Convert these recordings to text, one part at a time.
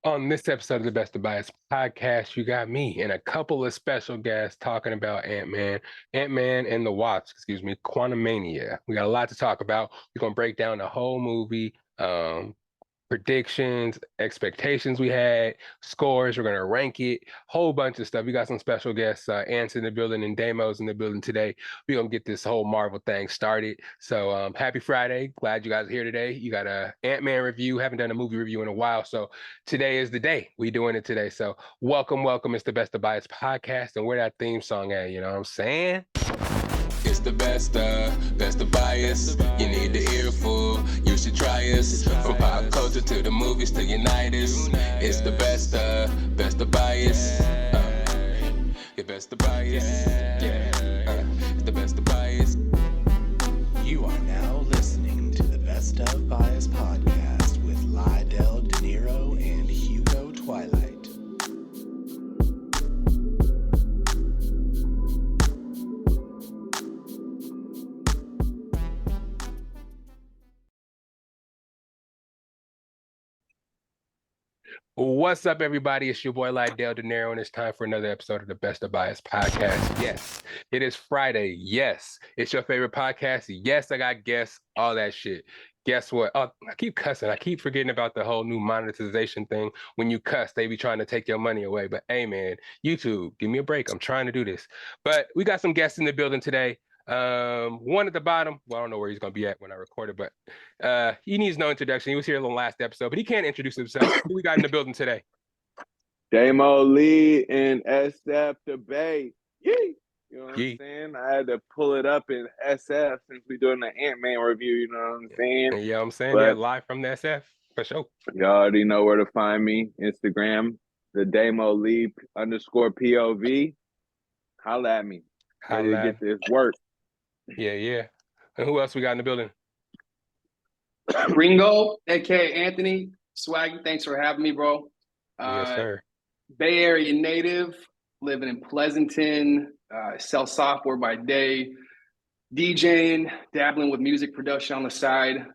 On this episode of the Best of Bias podcast, you got me and a couple of special guests talking about Ant-Man and the Wasp, Quantumania. We got a lot to talk about. We're going to break down the whole movie, predictions, expectations we had, scores. We're going to rank it, whole bunch of stuff. We got some special guests, Ant's in the building and Damo's in the building today. We're going to get this whole Marvel thing started. So happy Friday. Glad you guys are here today. You got a Ant-Man review. Haven't done a movie review in a while. So today is the day. We doing it today. So welcome. It's the Best of Bias podcast. And where that theme song at, you know what I'm saying? It's the best of bias. You need the earful, you should try us. From pop culture to the movies to Unitas. It's the best of bias. The best of bias. It's the best of bias. You are now listening to the Best of Bias podcast with Lydell Dinero and Hugo Twilight. What's up, everybody? It's your boy Lydell Dinero, and it's time for another episode of the Best of Bias podcast. Yes, it is Friday. Yes, it's your favorite podcast. Yes, I got guests, all that shit. Guess what? Oh, I keep cussing. I keep forgetting about the whole new monetization thing. When you cuss, they be trying to take your money away. But hey, man, YouTube, give me a break. I'm trying to do this. But we got some guests in the building today. One at the bottom. Well, I don't know where he's gonna be at when I record it, but he needs no introduction. He was here in the last episode, but he can't introduce himself. Who we got in the building today? Daymolee and SF debate. Yee! You know what I'm saying? I had to pull it up in SF since we're doing the Ant-Man review, you know what I'm saying? Yeah, I'm saying that live from the SF for sure. Y'all already know where to find me. Instagram, the Daymolee _POV. Holla at me. Ready to get this work. Yeah. And who else we got in the building? Ringo, aka Anthony. Swaggy, thanks for having me, bro. Yes, sir. Bay Area native, living in Pleasanton, sell software by day, DJing, dabbling with music production on the side.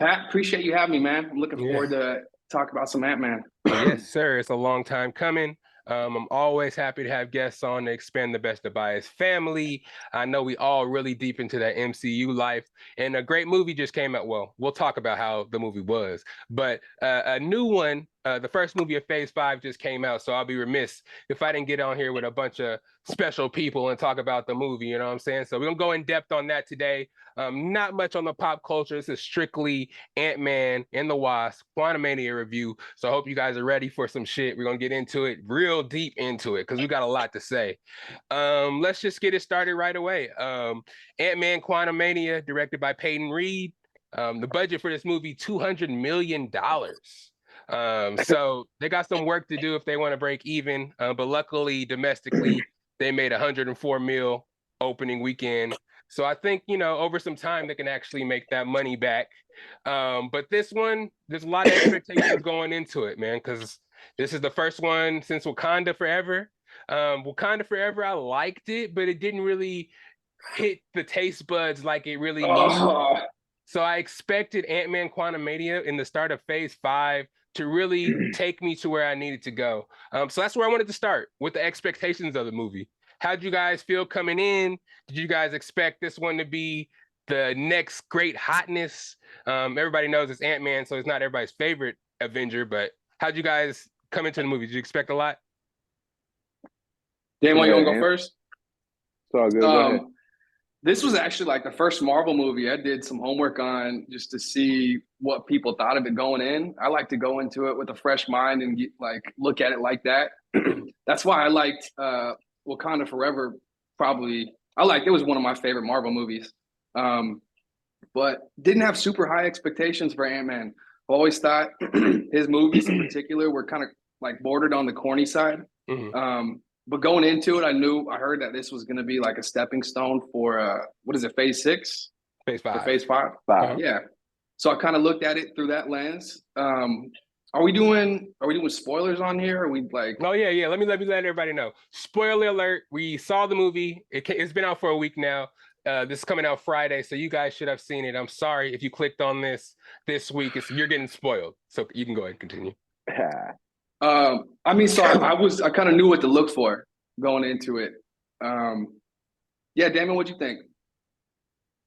Pat, appreciate you having me, man. I'm looking forward to talk about some Ant-Man. Yes, sir. It's a long time coming. I'm always happy to have guests on to expand the Best of Bias family. I know we all really deep into that MCU life, and a great movie just came out. Well, we'll talk about how the movie was, but a new one, the first movie of Phase 5 just came out, so I'll be remiss if I didn't get on here with a bunch of special people and talk about the movie, you know what I'm saying? So we're gonna go in depth on that today. Not much on the pop culture. This is strictly Ant-Man and the Wasp Quantumania review. So I hope you guys are ready for some shit. We're gonna get into it, real deep into it, because we got a lot to say. Let's just get it started right away. Ant-Man Quantumania, directed by Peyton Reed. The budget for this movie, $200 million. So they got some work to do if they want to break even. But luckily, domestically, they made 104 mil opening weekend. So I think, over some time, they can actually make that money back. But this one, there's a lot of expectations going into it, man, because this is the first one since Wakanda Forever. Wakanda Forever, I liked it, but it didn't really hit the taste buds like it really needs to. So I expected Ant-Man Quantumania in the start of Phase 5 to really take me to where I needed to go. So that's where I wanted to start, with the expectations of the movie. How'd you guys feel coming in? Did you guys expect this one to be the next great hotness? Everybody knows it's Ant-Man, so it's not everybody's favorite Avenger, but how'd you guys come into the movie? Did you expect a lot? Damo, you want to go first? It's all good. Go ahead. This was actually like the first Marvel movie I did some homework on just to see what people thought of it going in. I like to go into it with a fresh mind and look at it like that. That's why I liked Wakanda Forever. It was one of my favorite Marvel movies. But didn't have super high expectations for Ant-Man. I always thought his movies in particular were kind of like bordered on the corny side. Mm-hmm. But going into it, I heard that this was going to be like a stepping stone for, Phase 6? Phase 5. Phase 5? Yeah. So I kind of looked at it through that lens. Are we doing spoilers on here? Are we like? Oh yeah. Let me let everybody know. Spoiler alert: we saw the movie. It's been out for a week now. This is coming out Friday, so you guys should have seen it. I'm sorry if you clicked on this week. You're getting spoiled. So you can go ahead and continue. I mean, so I kind of knew what to look for going into it. Yeah, Damon, what'd you think?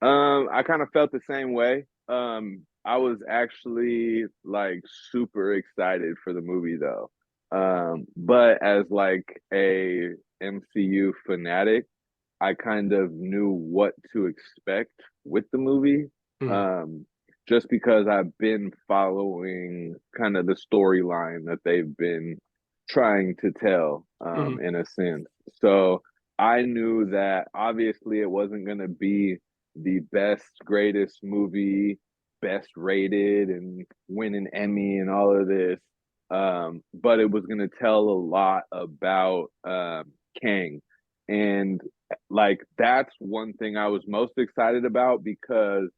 I kind of felt the same way. I was actually like super excited for the movie though. But as like a MCU fanatic, I kind of knew what to expect with the movie. Mhm. Just because I've been following kind of the storyline that they've been trying to tell, Mhm. in a sense. So I knew that obviously it wasn't going to be the best, greatest movie, best rated, and win an Emmy and all of this. But it was going to tell a lot about Kang. And like that's one thing I was most excited about because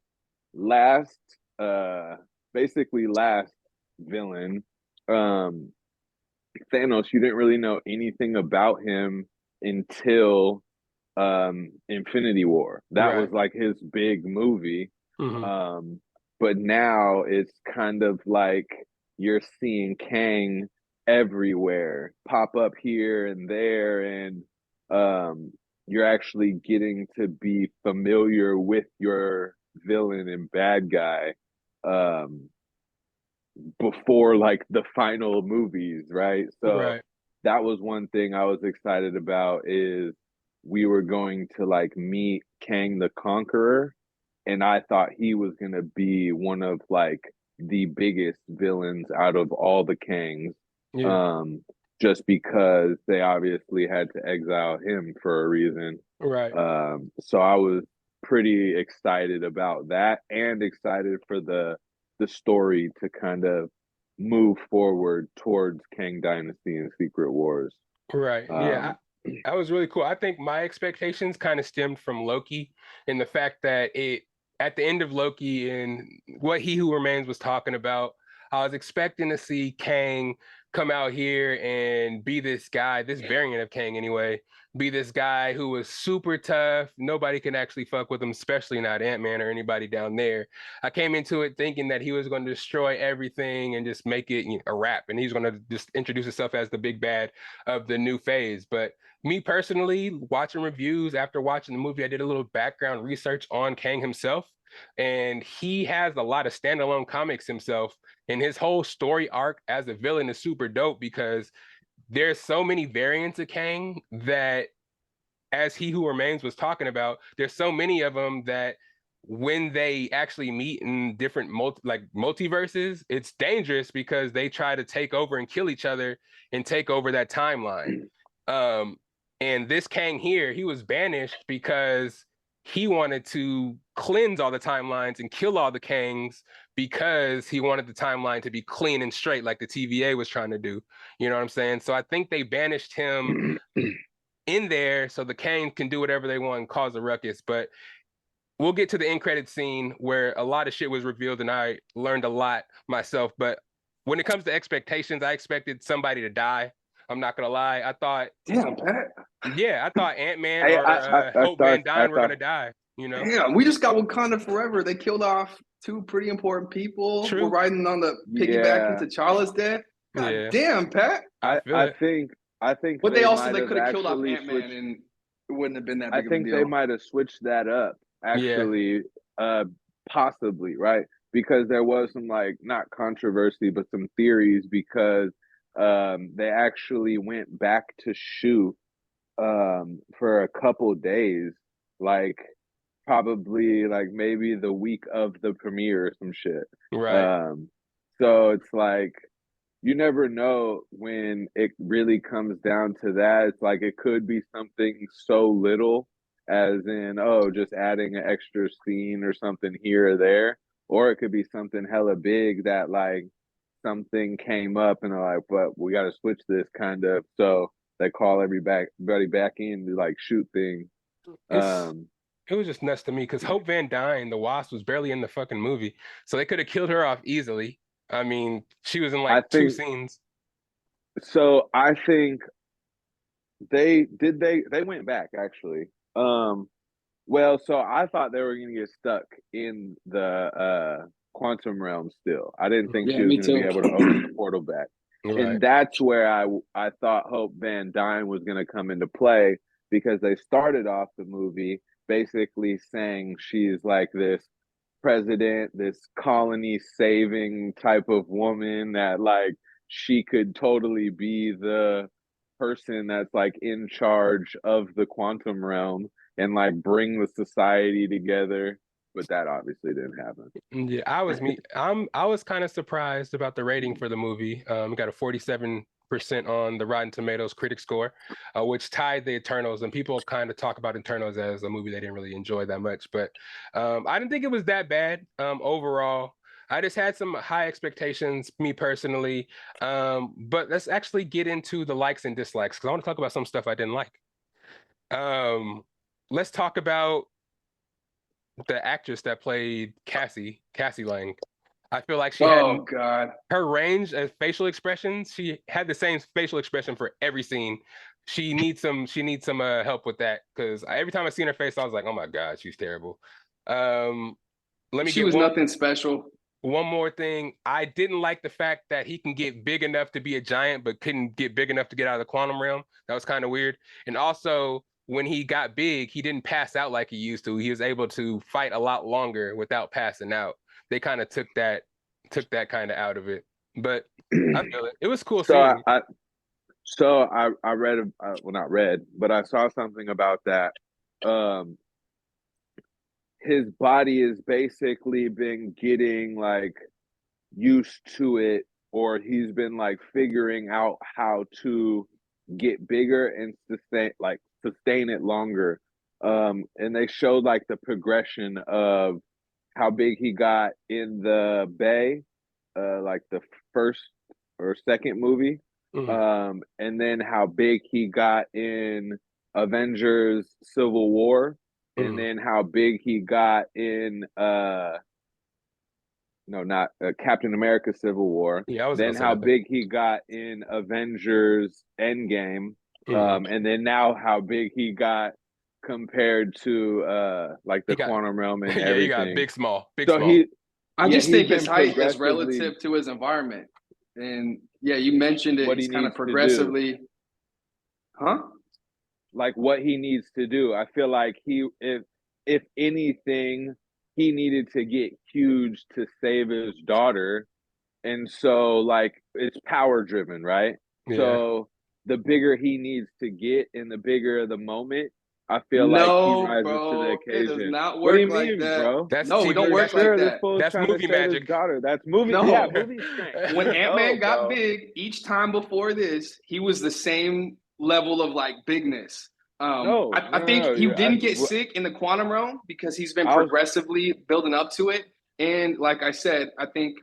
last uh basically last villain, um Thanos, you didn't really know anything about him until Infinity War. That was Right. like his big movie. Mhm. um but now it's kind of like you're seeing Kang everywhere, pop up here and there, and um you're actually getting to be familiar with your villain and bad guy um before like the final movies, right? So Right. that was one thing I was excited about, is we were going to like meet Kang the Conqueror, and I thought he was going to be one of like the biggest villains out of all the Kangs. Yeah. um just because they obviously had to exile him for a reason. Right. So I was pretty excited about that, and excited for the story to kind of move forward towards Kang Dynasty and Secret Wars. Right. Yeah. Um, That was really cool. I think my expectations kind of stemmed from Loki and the fact that it at the end of Loki and what He Who Remains was talking about, I was expecting to see Kang come out here and be this guy, this variant of Kang anyway, be this guy who was super tough. Nobody can actually fuck with him, especially not Ant-Man or anybody down there. I came into it thinking that he was going to destroy everything and just make it a rap, and he's going to just introduce himself as the big bad of the new phase. But me personally, watching reviews after watching the movie, I did a little background research on Kang himself, and he has a lot of standalone comics himself. And his whole story arc as a villain is super dope because there's so many variants of Kang that, as He Who Remains was talking about, there's so many of them that when they actually meet in different multiverses, it's dangerous because they try to take over and kill each other and take over that timeline. Um, and this Kang here, he was banished because he wanted to cleanse all the timelines and kill all the Kangs because he wanted the timeline to be clean and straight, like the TVA was trying to do. You know what I'm saying? So I think they banished him in there so the Kang can do whatever they want and cause a ruckus. But we'll get to the end credit scene where a lot of shit was revealed and I learned a lot myself. But when it comes to expectations, I expected somebody to die. I'm not gonna lie. I thought, Damn, Pat. yeah, I thought Ant-Man I, or I, I, I Hope thought Van I Dyne were thought gonna die. You know, Damn, we just got Wakanda Forever. They killed off two pretty important people. We're true. riding on the piggyback yeah. into T'Challa's death. God Yeah, damn, Pat. I I feel I it. think I think But they might they have could have killed off actually Ant-Man switched. and it wouldn't have been that I big of a think they deal. might have switched that up, Yeah, actually, possibly, right? Because there was some like not controversy, but some theories because they actually went back to shoot for a couple days, like probably like maybe the week of the premiere or some shit. right. Um, so it's like you never know when it really comes down to that. It's like it could be something so little as in, oh, just adding an extra scene or something here or there, or it could be something hella big that like something came up and they're like, but we got to switch this kind of. So they call everybody back in to like shoot things. It's Um, it was just nuts to me because Hope Van Dyne, the Wasp, was barely in the fucking movie, so they could have killed her off easily. I mean, she was in I like two think scenes. so. I think they went back actually. Well, so I thought they were gonna get stuck in the quantum realm still. I didn't think Yeah, she was me gonna be too. able to open the portal back. And that's where I thought Hope Van Dyne was going to come into play, because they started off the movie basically saying she's like this president, this colony saving type of woman, that like she could totally be the person that's like in charge of the quantum realm and like bring the society together. But that obviously didn't happen. Yeah, I was kind of surprised about the rating for the movie. We got a 47% on the Rotten Tomatoes critic score, which tied the Eternals. And people kind of talk about Eternals as a movie they didn't really enjoy that much. But I didn't think it was that bad overall. I just had some high expectations, me personally. But let's actually get into the likes and dislikes, because I want to talk about some stuff I didn't like. Let's talk about the actress that played Cassie Lang. I feel like she had her range of facial expressions. She had the same facial expression for every scene. She needs some help with that, because every time I seen her face, I was like, oh my God, she's terrible. She was nothing special. One more thing, I didn't like the fact that he can get big enough to be a giant, but couldn't get big enough to get out of the quantum realm. That was kind of weird. And also, when he got big, he didn't pass out like he used to. He was able to fight a lot longer without passing out. They kind of took that kind of out of it. But I feel it. It was cool. So I read, well, not read, but I saw something about that. His body has basically been getting like used to it, or he's been like figuring out how to get bigger and sustain it longer. And they showed like the progression of how big he got in the Bay, like the first or second movie. And then how big he got in Avengers Civil War, and then how big he got in Captain America Civil War. Then how big he got in Avengers Endgame. And then now how big he got compared to like the quantum realm and everything. He got big, small. I just think his height is relative to his environment. And yeah, you mentioned it. He's kind of progressively, like what he needs to do. I feel like if anything, he needed to get huge to save his daughter. And so like it's power driven, right? Yeah. So the bigger he needs to get and the bigger the moment, I feel like he rises to the occasion. It does not work like that, bro. It don't work like that. That's movie magic. That's movie. No. Yeah, movie strength. When Ant-Man got big, each time before this, he was the same level of like bigness. I think he didn't get sick in the quantum realm because he's been progressively building up to it. And like I said, I think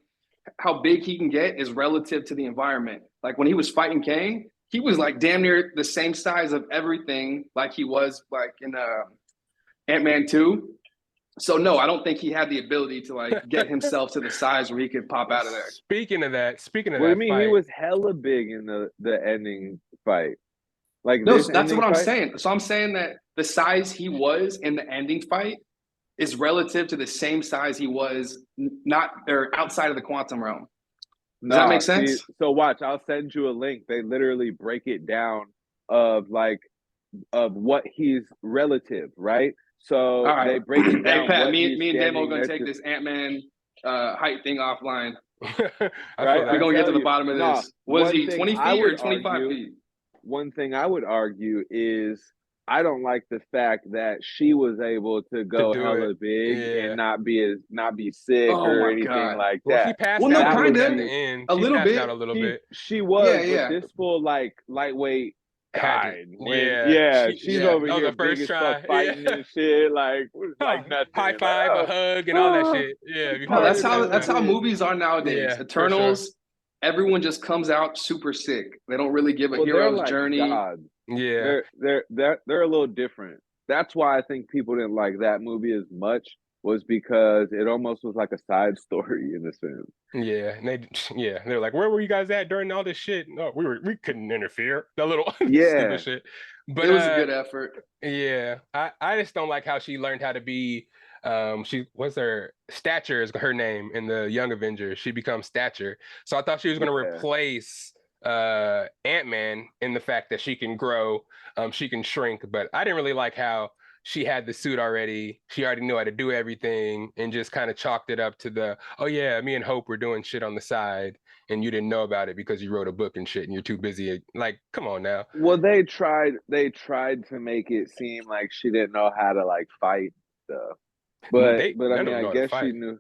how big he can get is relative to the environment. Like when he was fighting Kang, he was like damn near the same size of everything like he was like in Ant-Man 2. So no, I don't think he had the ability to like get himself to the size where he could pop out of there. Speaking of that what do you mean? fight, He was hella big in the ending fight. Like no, that's what I'm saying. So I'm saying that the size he was in the ending fight is relative to the same size he was outside of the quantum realm. Does that make sense? So watch, I'll send you a link. They literally break it down of what he's relative, right? So they break it down. Hey Pat, me and Damo are gonna take this Ant-Man height thing offline. Right? We're gonna get to the bottom of this. Was he 20 feet or 25 feet? One thing I would argue is I don't like the fact that she was able to go hella big and not be sick or anything like that. She passed out kind of at the end. A little bit. She was, but this full like lightweight guy. She's over here big as fuck fighting and shit, like nothing. High five, a hug, and all that shit. Yeah, that's how movies are nowadays. Yeah, Eternals. Everyone just comes out super sick. They don't really give a hero's journey. God. Yeah, they're a little different. That's why I think people didn't like that movie as much, was because it almost was like a side story in a sense. Yeah, and they're like, where were you guys at during all this shit? No, we couldn't interfere. The little stupid shit. But it was a good effort. Yeah, I just don't like how she learned how to be. Stature is her name in the Young Avengers. She becomes Stature. So I thought she was going to replace Ant-Man in the fact that she can grow, she can shrink, but I didn't really like how she had the suit already. She already knew how to do everything and just kind of chalked it up to the, oh yeah, me and Hope were doing shit on the side and you didn't know about it because you wrote a book and shit and you're too busy. Like, come on now. Well, they tried to make it seem like she didn't know how to like fight stuff. But I None of mean, them I know how to guess she fight. knew.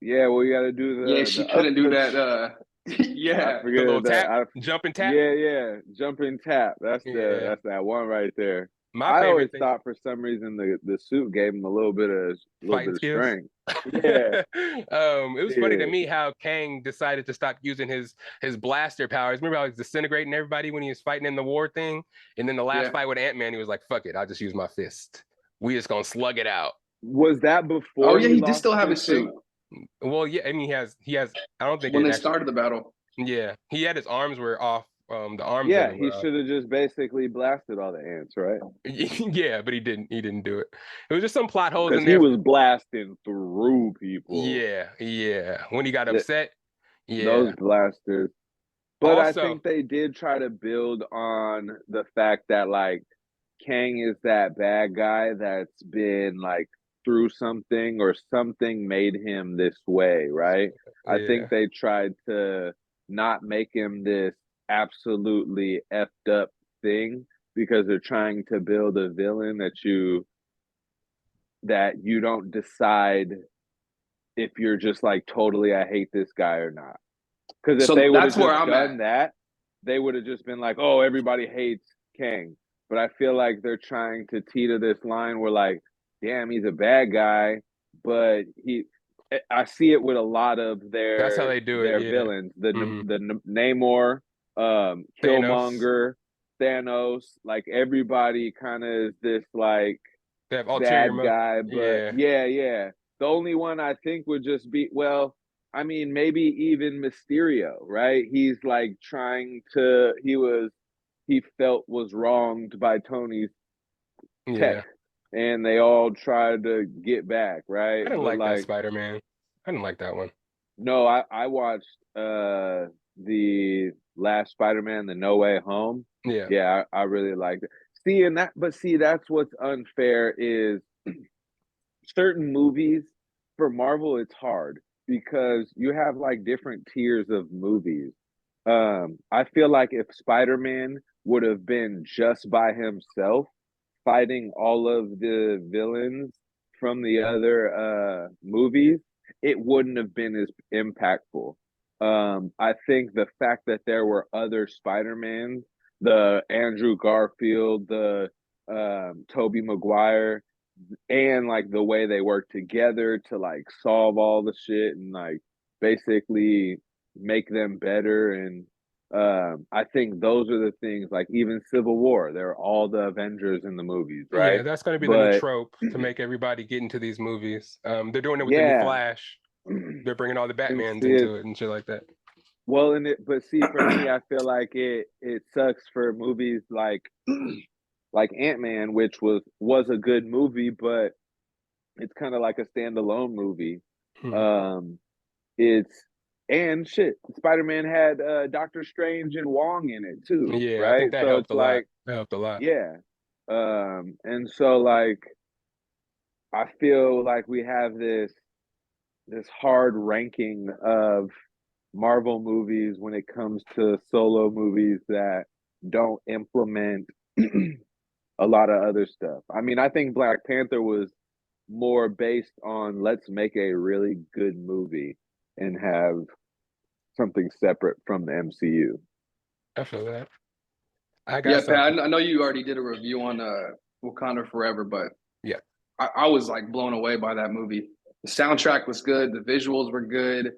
Yeah, well, you got to do Yeah, the she up couldn't do push. that. I Yeah. The forget little that. tap, jump and tap. Yeah, jump and tap. Yeah. That's that one right there. My I always favorite thing, thought for some reason the suit gave him a little bit fighting of skills. strength. Yeah, It was funny to yeah, me how Kang decided to stop using his blaster powers. Remember how he was disintegrating everybody when he was fighting in the war thing? And then the last Yeah. fight with Ant-Man, he was like, fuck it, I'll just use my fist. We just gonna slug it out. was that before Oh yeah, he he did lost still have his his suit Well, yeah, I mean he has I don't think when it they actually started the battle. yeah. He had his arms were off, the arms Yeah, vein he were off. should have just basically blasted all the ants, right? Yeah, but he didn't do it. It was just some plot holes Because in he there. was blasting through people. Yeah. When he got Th- upset. Those Yeah. blasters. But I Also, think they did try to build on the fact that like Kang is that bad guy that's been like through something or something made him this way, right? I yeah. think they tried to not make him this absolutely effed up thing because they're trying to build a villain that you don't decide if you're just like totally I hate this guy or not. Because if So they would have that's where just I'm at. done that, they would have just been like, "Oh, everybody hates Kang." But I feel like they're trying to teeter this line where, like, damn, he's a bad guy, but he. I see it with a lot of That's how they do it. their Yeah. villains, the Hmm. Namor, Thanos. Killmonger, Thanos. Like everybody kind of is this like They have ulterior bad motive. guy, but Yeah. yeah. The only one I think would just be I mean, maybe even Mysterio, right? He's like he felt was wronged by Tony's tech, Yeah. and they all tried to get back, right? I didn't But like that like, Spider-Man. I didn't like that one. no, I watched the last Spider-Man, the No Way Home. Yeah. Yeah, I really liked it. See, that's what's unfair is certain movies for Marvel, it's hard because you have like different tiers of movies. I feel like if Spider-Man would have been just by himself fighting all of the villains from the other movies, it wouldn't have been as impactful. I think the fact that there were other Spider-Mans, the Andrew Garfield, the Tobey Maguire, and like the way they work together to like solve all the shit and like basically make them better and I think those are the things like even Civil War, they're all the Avengers in the movies, Yeah, right? that's going to be the new But trope to make everybody get into these movies. They're doing it with the new yeah, Flash. They're bringing all the and Batmans see it into it and shit like that. well in it but see for me I feel like it sucks for movies like Ant-Man, which was a good movie, but it's kind of like a standalone movie. Hmm. It's and shit. Spider-Man had Doctor Strange and Wong in it too, Yeah, I right? think that So helped it's a lot. like, That helped a lot. yeah. And so like I feel like we have this hard ranking of Marvel movies when it comes to solo movies that don't implement a lot of other stuff. I mean, I think Black Panther was more based on let's make a really good movie and have something separate from the MCU. I feel that. I got Yeah, something. Pat. I know you already did a review on Wakanda Forever, but Yeah. I was like blown away by that movie. The soundtrack was good. The visuals were good.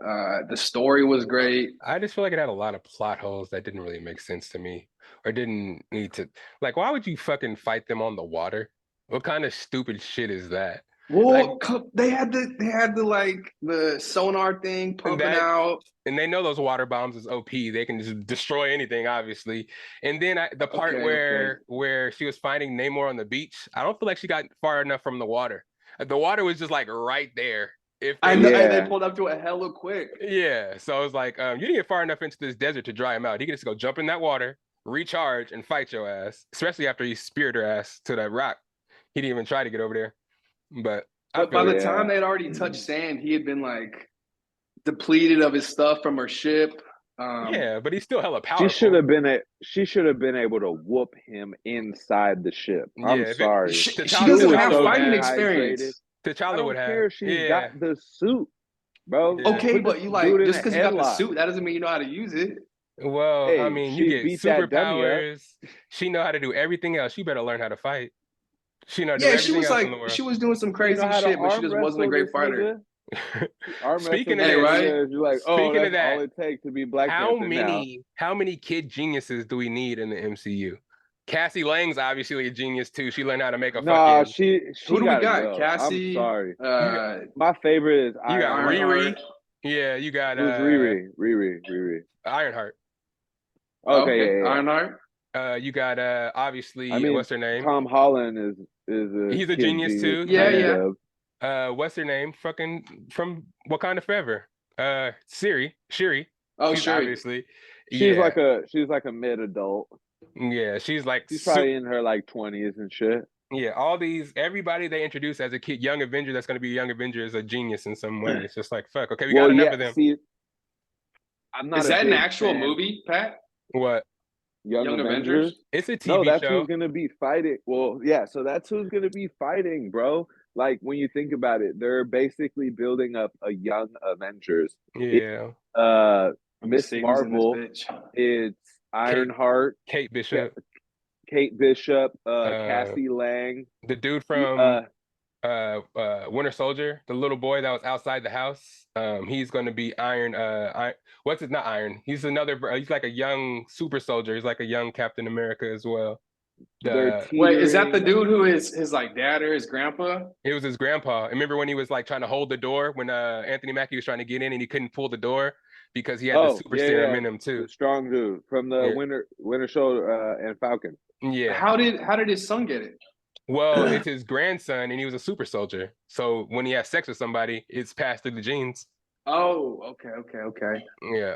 The story was great. I just feel like it had a lot of plot holes that didn't really make sense to me or didn't need to. Like, why would you fucking fight them on the water? What kind of stupid shit is that? Like, Well, they had the like the sonar thing pumping that out. and they know those water bombs is OP. They can just destroy anything, obviously. And then the part Okay. where she was finding Namor on the beach, I don't feel like she got far enough from the water. The water was just like right there, if I they know Yeah. they pulled up to it hella quick. Yeah, so I was like, you didn't get far enough into this desert to dry him out. He can just go jump in that water, recharge, and fight your ass. Especially after he speared her ass to that rock. He didn't even try to get over there. But I But by feel the it. time they had already touched sand, he had been like depleted of his stuff from her ship. Yeah, but he's still hella She powerful. should have been able to whoop him inside the ship. I'm Yeah, if it- sorry. She T'Challa doesn't would have have fighting had- experience. I T'Challa don't would have. care. She's Yeah. got the suit, bro. Yeah. Okay, Put but this you dude like in just a because you got the headlock. suit, that doesn't mean you know how to use it. Well, I Hey, mean, she you get beat that dummy up. superpowers. She know how to do everything else. She better learn how to fight. She know how to do Yeah, everything she was else like in the world. she was doing some You crazy know how to shit, but she arm just wasn't a wrestle great this fighter. nigga? Arm Speaking wrestle of this that, nigga, you're like, Speaking oh, of that's that, all it takes to be Black how Panther now. many kid geniuses do we need in the MCU? Cassie Lang's obviously a genius too. She learned how to make a Nah, fucking. she Who do we gotta got? go. Cassie. I'm sorry. Uh, My favorite is You got Ironheart. Riri. Yeah, you got Who's Riri? Ironheart. Okay, yeah. Ironheart. You got obviously I mean, what's her name? Tom Holland is a He's a kid genius too. Yeah, kind yeah. of. What's her name? Fucking from Wakanda Forever. Shuri. Oh, She's sure. obviously. She's Yeah, like a mid adult. yeah. She's like She's probably in her like 20s and shit. yeah. All these everybody they introduce as a kid, young Avenger that's going to be a young Avenger is a genius in some way. It's just like fuck. Okay, we got enough of them. See, I'm not. Is a that an big actual fan. movie, Pat? What? Young Young Avengers? Avengers? It's a TV No, that's show. who's gonna be fighting. Well, yeah, so that's who's gonna be fighting, bro. Like when you think about it, they're basically building up a young Avengers. Yeah. Miss Marvel, it's Ironheart, Kate Bishop. Kate Bishop, Cassie Lang, The dude from Winter Soldier, the little boy that was outside the house. He's going to be Iron. What's his not Iron? He's another. He's like a young super soldier. He's like a young Captain America as well. Wait, is that the dude who is his like dad or his grandpa? It was his grandpa. Remember when he was like trying to hold the door when Anthony Mackie was trying to get in and he couldn't pull the door because he had the super serum in him too. The strong dude from the Winter Soldier and Falcon. Yeah. How did his son get it? Well, it's his grandson, and he was a super soldier. So when he has sex with somebody, it's passed through the genes. Oh, okay. Yeah.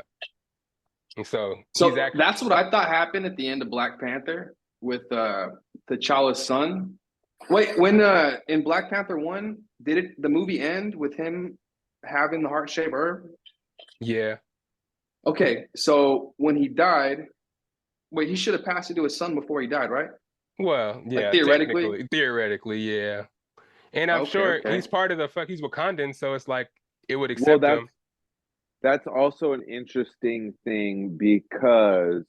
And so that's what I thought happened at the end of Black Panther with T'Challa's son. Wait, when in Black Panther 1, did the movie end with him having the heart-shaped herb? Yeah. Okay, so when he died, he should have passed it to his son before he died, right? Well, yeah, like theoretically, yeah. And I'm sure he's part of he's Wakandan, so it's like it would accept him. That's also an interesting thing because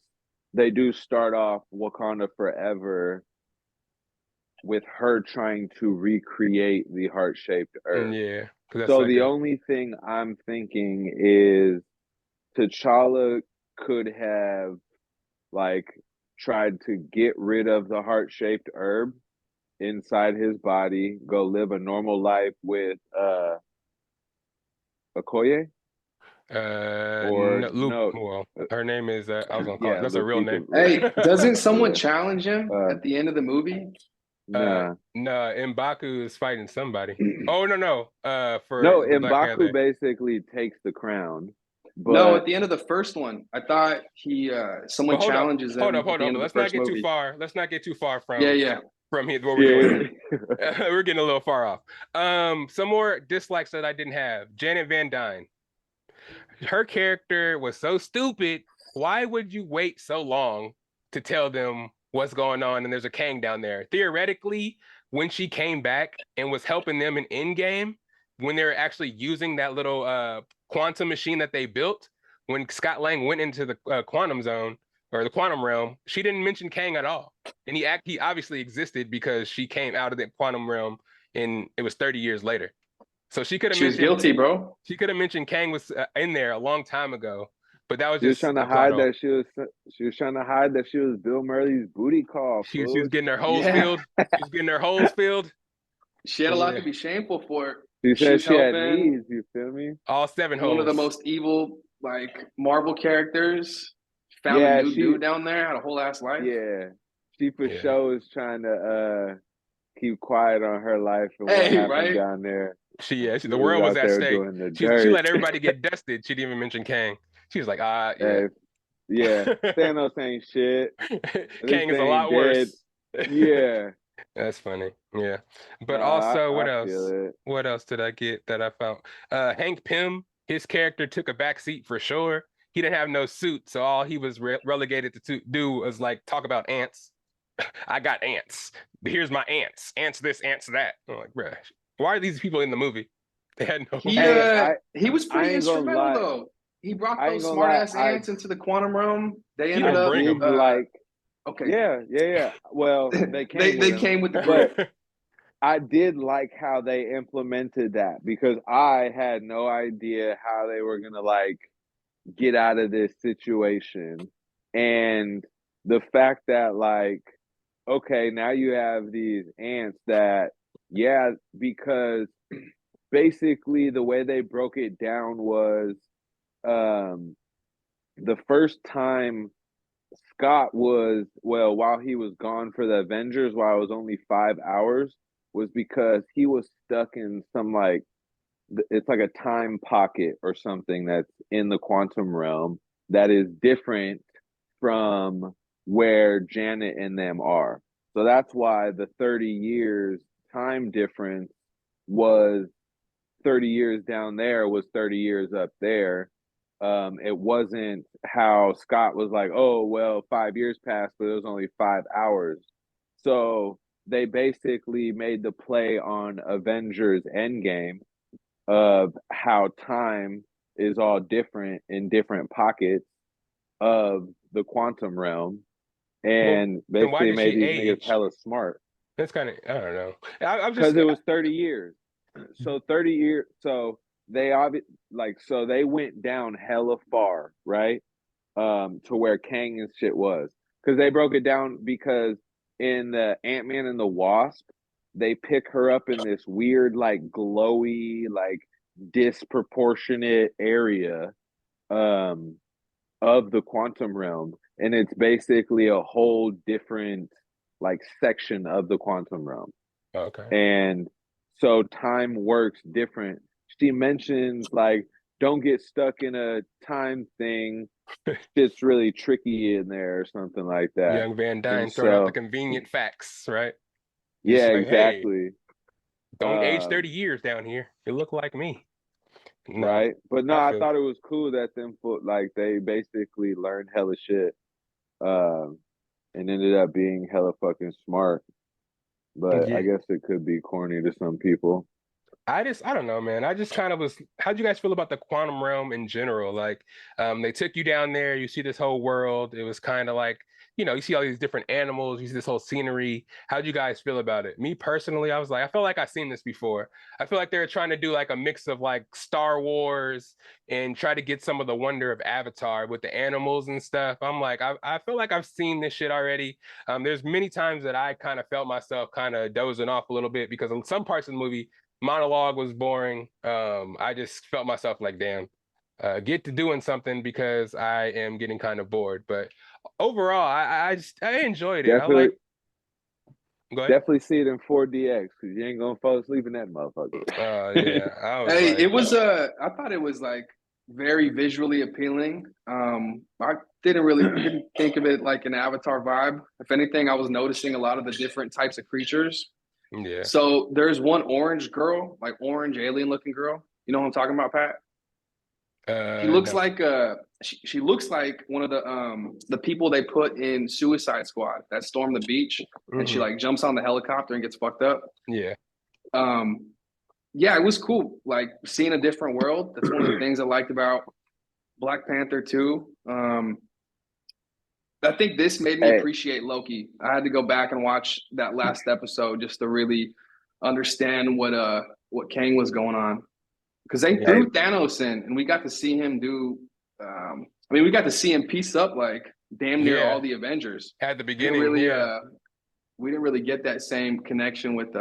they do start off Wakanda Forever with her trying to recreate the heart-shaped herb. Yeah. So the only thing I'm thinking is T'Challa could have like tried to get rid of the heart-shaped herb inside his body, go live a normal life with Okoye? Well, her name is I was gonna call it. That's a real name. Hey, doesn't someone challenge him at the end of the movie? Nah. No, M'Baku is fighting somebody. Oh no. M'Baku basically takes the crown. But... No, at the end of the first one, I thought someone challenges him. Hold up. Let's not get too far. Let's not get too far from from here. We're getting a little far off. Some more dislikes that I didn't have. Janet Van Dyne. Her character was so stupid. Why would you wait so long to tell them what's going on? And there's a Kang down there. Theoretically, when she came back and was helping them in Endgame, when they were actually using that little quantum machine that they built, when Scott Lang went into the quantum zone or the quantum realm, she didn't mention Kang at all. And he obviously existed because she came out of the quantum realm and it was 30 years later. So she could have mentioned. She was guilty, bro. She could have mentioned Kang was in there a long time ago, but that was she just was trying to hide that she was trying to hide that she was Bill Murray's booty call. She was getting her holes filled. She was getting her holes filled. She had a lot to be shameful for. She said she had needs. You feel me? All 7 holes. One of the most evil Marvel characters. Found a new dude down there. Had a whole ass life. Yeah, she for sure is trying to keep quiet on her life and what happened down there. The She was world was out at there stake. doing the She dirt. let everybody get dusted. She didn't even mention Kang. She was like, yeah. Hey, yeah, Thanos ain't shit. This Kang is a ain't lot dead. worse. Yeah. That's funny. Yeah. But Nah, also, what I else? feel it. What else did I get that I found? Hank Pym, his character took a back seat for sure. He didn't have no suit, so all he was relegated to do was like talk about ants. I got ants. Here's my ants. Ants this, ants that. I'm like, bruh, why are these people in the movie? They had no. He was pretty instrumental though. He brought those smart ass ants into the quantum realm. They ended up bring them. Okay. Yeah. Well, they came. They came with the group. But I did like how they implemented that because I had no idea how they were gonna like get out of this situation, and the fact that like, okay, now you have these ants that, yeah, because basically the way they broke it down was the first time Scott was, well, while he was gone for the Avengers, while it was only 5 hours, was because he was stuck in some like, it's like a time pocket or something that's in the quantum realm that is different from where Janet and them are. So that's why the 30 years time difference was 30 years down there was 30 years up there. It wasn't how Scott was like, oh, well, 5 years passed, but it was only 5 hours. So they basically made the play on Avengers Endgame of how time is all different in different pockets of the quantum realm, and basically made these niggas hella smart. That's kind of, I don't know. Because it was 30 years. So 30 years. So they so they went down hella far, right? To where Kang and shit was. Because they broke it down because in the Ant-Man and the Wasp, they pick her up in this weird, like glowy, like disproportionate area of the quantum realm. And it's basically a whole different like section of the quantum realm. Okay. And so time works different. She mentions like, don't get stuck in a time thing. It's really tricky in there or something like that. Young Van Dyne throwing out the convenient facts, right? Yeah, like, exactly. Hey, don't age 30 years down here. You look like me. No, right? But no, I thought it was cool that like they basically learned hella shit and ended up being hella fucking smart. But I guess it could be corny to some people. I don't know, man. I just kind of was, how'd you guys feel about the quantum realm in general? Like, they took you down there, you see this whole world. It was kind of like, you see all these different animals, you see this whole scenery. How'd you guys feel about it? Me personally, I was like, I feel like I've seen this before. I feel like they're trying to do like a mix of like Star Wars and try to get some of the wonder of Avatar with the animals and stuff. I'm like, I feel like I've seen this shit already. There's many times that I kind of felt myself kind of dozing off a little bit because in some parts of the movie, monologue was boring. I just felt myself like, damn, get to doing something because I am getting kind of bored. But overall, I enjoyed it. Definitely, Go ahead. Definitely see it in 4DX because you ain't gonna fall asleep in that motherfucker. Yeah. Hey, it was I thought it was like very visually appealing. I didn't think of it like an Avatar vibe. If anything, I was noticing a lot of the different types of creatures. Yeah. So there's one orange girl, like orange alien looking girl. You know what I'm talking about, Pat? She looks like she looks like one of the people they put in Suicide Squad that stormed the beach, and she like jumps on the helicopter and gets fucked up. Yeah. Yeah, it was cool. Like seeing a different world. That's one of the things I liked about Black Panther 2. I think this made me appreciate Loki. I had to go back and watch that last episode just to really understand what Kang was going on. Because they threw Thanos in, and we got to see him do. We got to see him piece up like damn near all the Avengers at the beginning. We didn't really get that same connection with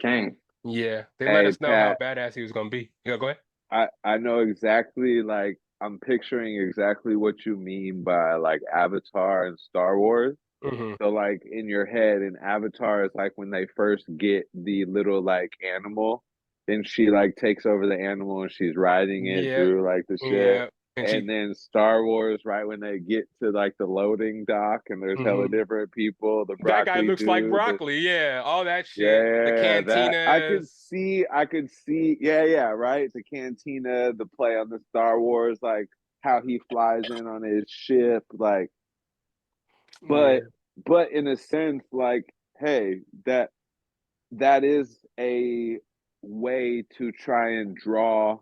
Kang. Yeah, they let us know how badass he was gonna be. Yeah, go ahead. I know exactly. Like I'm picturing exactly what you mean by like Avatar and Star Wars. So like in your head, in Avatar is like when they first get the little like animal and she like takes over the animal and she's riding it Yeah, through like the ship. yeah. And And then Star Wars, right when they get to like the loading dock and there's hella mhm. different people, the That guy broccoli looks like dude, broccoli. Yeah, all that shit. The yeah, that cantinas. I could see, yeah, right. The cantina, the play on the Star Wars, like how he flies in on his ship, like, Yeah, but in a sense, like, hey, that is a way to try and draw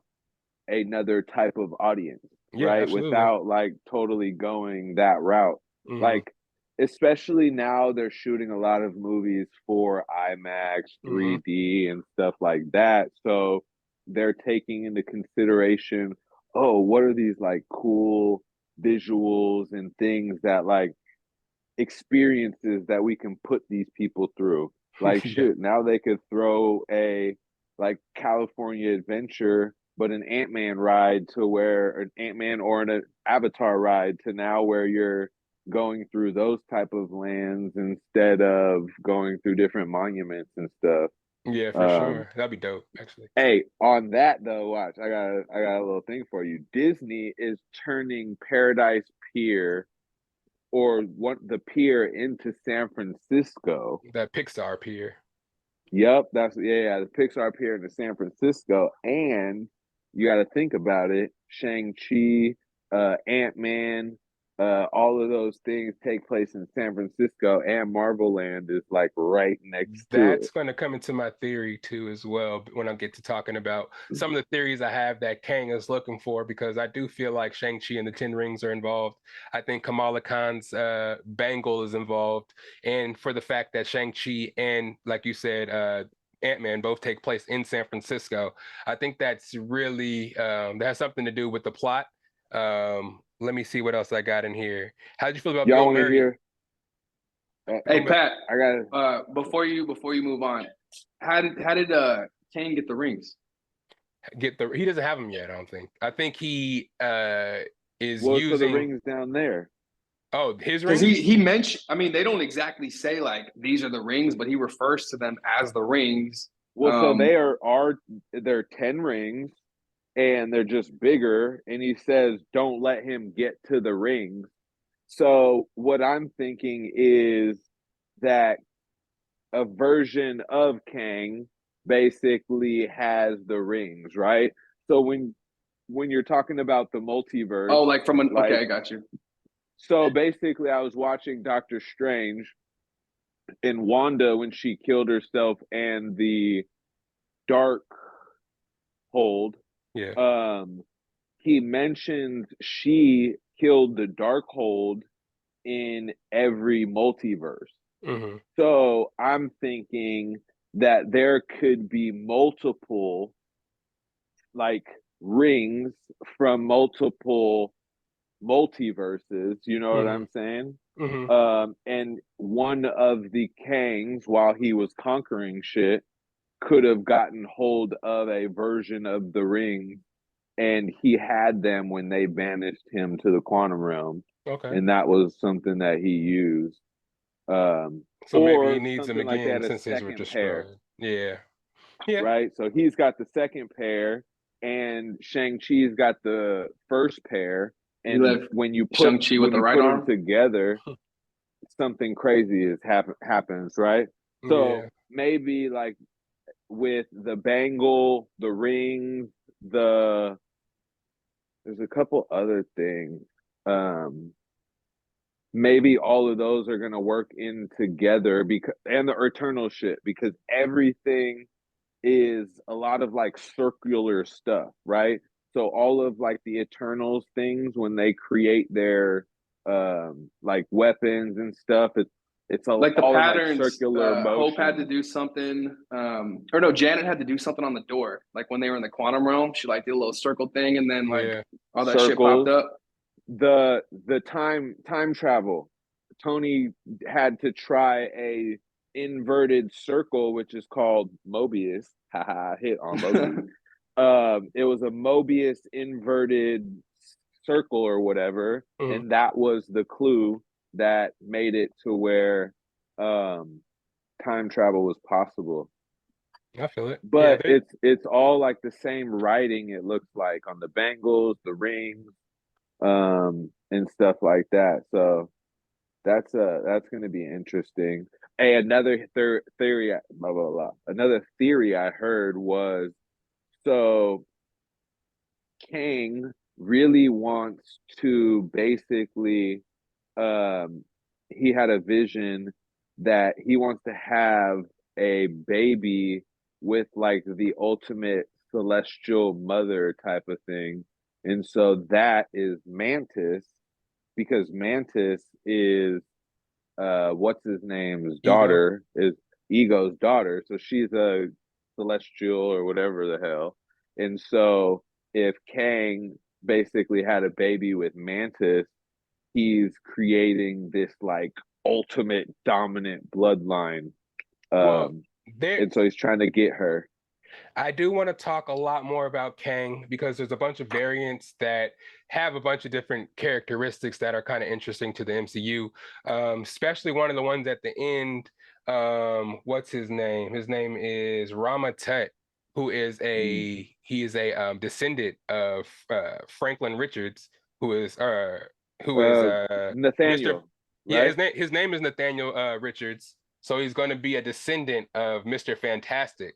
another type of audience, yeah, right? absolutely. Without like totally going that route. Hmm. Like, especially now they're shooting a lot of movies for IMAX, Hmm. 3D, and stuff like that. So they're taking into consideration, oh, what are these like cool visuals and things that like experiences that we can put these people through. Like Yeah, shoot, now they could throw a like California Adventure, but an Ant-Man ride to where an Ant-Man or an Avatar ride to now where you're going through those type of lands instead of going through different monuments and stuff. yeah, for Um, sure. That'd be dope, actually. Hey, on that though, watch. I got a little thing for you. Disney is turning Paradise Pier or what the pier into San Francisco. That Pixar pier. Yep, that's the Pixar pier into San Francisco, and you got to think about it. Shang-Chi, Ant-Man, all of those things take place in San Francisco, and Marvel Land is like right next to That's going to come into my theory too, as well, when I get to talking about it. some of the theories I have that Kang is looking for, because I do feel like Shang-Chi and the Ten Rings are involved. I think Kamala Khan's bangle is involved. And for the fact that Shang-Chi and, like you said, Ant-Man both take place in San Francisco, I think that's really, that has something to do with the plot. Let me see what else I got in here. How'd you feel about Y'all Bill want to Murray? hear? Uh, Hey Pat, I got before you move on, how did Kane get the rings? He doesn't have them yet, I don't think. I think he is well, so the using rings down there. his Because rings. he mentioned, I mean, they don't exactly say like these are the rings, but he refers to them as the rings. Well, so they are they're 10 rings and they're just bigger. And he says, don't let him get to the rings. So what I'm thinking is that a version of Kang basically has the rings, right? So when you're talking about the multiverse, Oh, like from an okay, like I got you. so basically I was watching Doctor Strange and Wanda when she killed herself and the dark hold. Yeah. Um he mentioned she killed the Darkhold in every multiverse. Hmm. So I'm thinking that there could be multiple like rings from multiple multiverses, you know what Hmm. I'm saying? Hmm. And one of the Kangs, while he was conquering shit, could have gotten hold of a version of the ring and he had them when they banished him to the quantum realm, Okay. and that was something that he used. Um, So maybe he or needs them something like that, again a since his were second pair, destroyed. Yeah. Yeah. right? So he's got the second pair, and Shang-Chi's got the first pair. You And left Shang-Chi with when the you right put them arm. together, something crazy happens, right? So Yeah. maybe like with the bangle, the rings, the there's a couple other things. Um, Maybe all of those are gonna work in together because and the eternal shit because everything is a lot of like circular stuff, right? So all of like the Eternals things when they create their like weapons and stuff, it's Like the all in like patterns, circular Hope had to motion. do something, or no, Janet had to do something on the door. Like when they were in the quantum realm, she like did a little circle thing, and then like Yeah. all that shit popped Circles. up. The time travel. Tony had to try a inverted circle, which is called Mobius. Haha, hit on Loki. It was a Mobius inverted circle or whatever, Hmm. and that was the clue that made it to where um, time travel was possible. I feel it. Yeah, but it's all like the same writing. It looks like on the bangles, the rings, and stuff like that. So that's going to be interesting. Hey, another theory, blah blah blah. Another theory I heard was so Kang really wants to basically he had a vision that he wants to have a baby with like the ultimate celestial mother type of thing. And so that is Mantis, because Mantis is what's his name's Ego. daughter, is Ego's daughter. So she's a celestial or whatever the hell. And so if Kang basically had a baby with Mantis, he's creating this like ultimate dominant bloodline. Well, there And so he's trying to get her. I do want to talk a lot more about Kang because there's a bunch of variants that have a bunch of different characteristics that are kind of interesting to the MCU. Especially one of the ones at the end. What's his name? His name is Rama Tut, who is a descendant of Franklin Richards, who is Mr. Nathaniel, Yeah, right? his name is Nathaniel Richards. So he's going to be a descendant of Mr. Fantastic.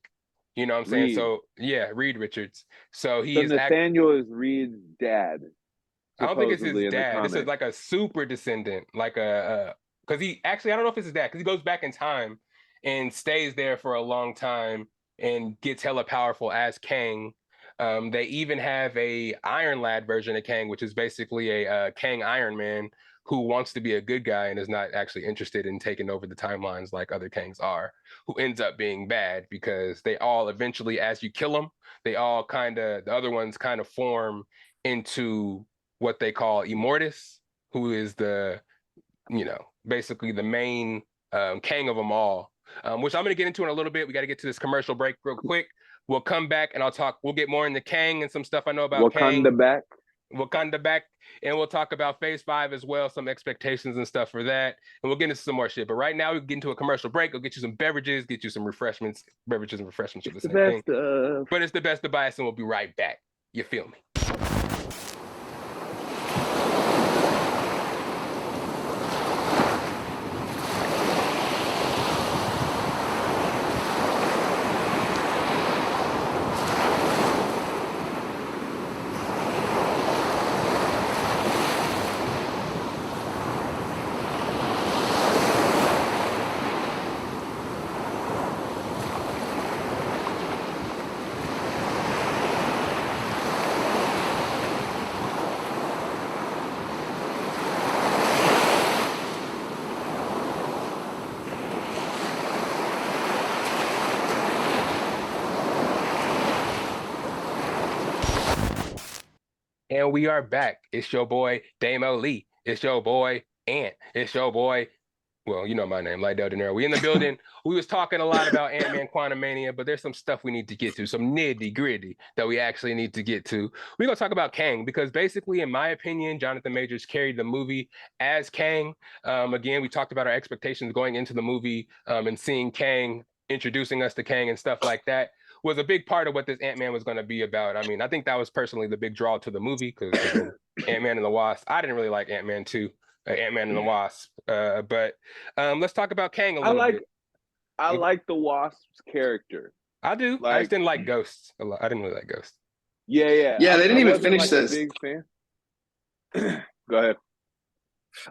You know what I'm saying? Reed. So yeah, Reed Richards. So he So is Nathaniel is Reed's dad, I don't think it's his supposedly in the dad. This is comic. like a super descendant, like because he actually I don't know if it's his dad because he goes back in time and stays there for a long time and gets hella powerful as Kang. They even have a Iron Lad version of Kang, which is basically a Kang Iron Man who wants to be a good guy and is not actually interested in taking over the timelines like other Kangs are, who ends up being bad because they all eventually, as you kill them, they all the other ones kind of form into what they call Immortus, who is basically the main Kang of them all, which I'm going to get into in a little bit. We got to get to this commercial break real quick. We'll come back and we'll get more into Kang and some stuff I know about Wakanda Kang. back. Wakanda back, and we'll talk about Phase 5 as well, some expectations and stuff for that, and we'll get into some more shit. But right now, we get into a commercial break. We'll get you some beverages, get you some beverages and refreshments for the same thing. But it's the best of Bias, and we'll be right back. You feel me? And we are back. It's your boy Daymolee. It's your boy Ant. It's your boy. Well, you know my name, Lydell Dinero. We in the building. We was talking a lot about Ant-Man Quantumania, but there's some stuff we need to get to, some nitty-gritty that we actually need to get to. We're going to talk about Kang because basically, in my opinion, Jonathan Majors carried the movie as Kang. Again, we talked about our expectations going into the movie and seeing Kang, introducing us to Kang and stuff like that was a big part of what this Ant-Man was going to be about. I mean, I think that was personally the big draw to the movie because Ant-Man and the Wasp. I didn't really like Ant-Man 2. Ant-Man and the Wasp. But let's talk about Kang a little bit. I like the Wasp's character. I do. I just didn't like Ghosts a lot. I didn't really like Ghosts. Yeah. Yeah, they didn't even finish this. Big fan. Go ahead.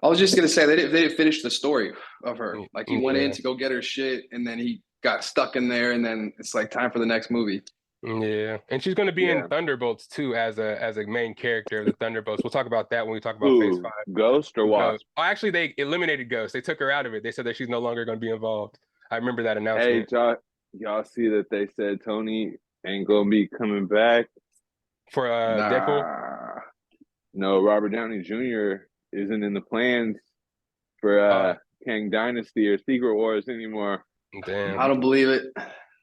I was just gonna say they didn't finish the story of her. Like he went in to go get her shit, and then he got stuck in there, and then it's like time for the next movie. Yeah, and she's going to be in Thunderbolts too as a main character of the Thunderbolts. We'll talk about that when we talk about Phase 5. Ghost or Wasp? Actually, they eliminated Ghost. They took her out of it. They said that she's no longer going to be involved. I remember that announcement. Hey, y'all see that they said Tony ain't going to be coming back for Deadpool? No, Robert Downey Jr. isn't in the plans for Kang Dynasty or Secret Wars anymore. Damn, I don't believe it.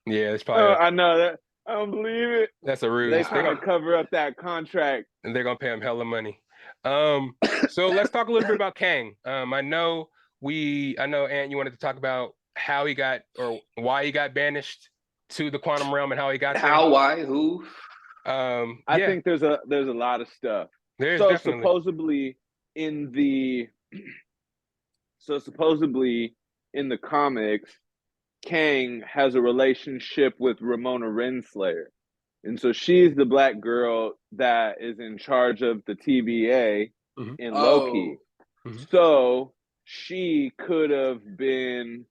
Yeah, it's probably. I know that. I don't believe it. That's a ruse. They're trying to cover up that contract, and they're gonna pay him hella money. So let's talk a little bit about Kang. I know Ant, you wanted to talk about how he got or why he got banished to the quantum realm and how he got there? How, why, who? I think there's a lot of stuff. There's so definitely. supposedly in the comics, Kang has a relationship with Ramona Renslayer. And so she's the black girl that is in charge of the TVA in Loki. So she could have been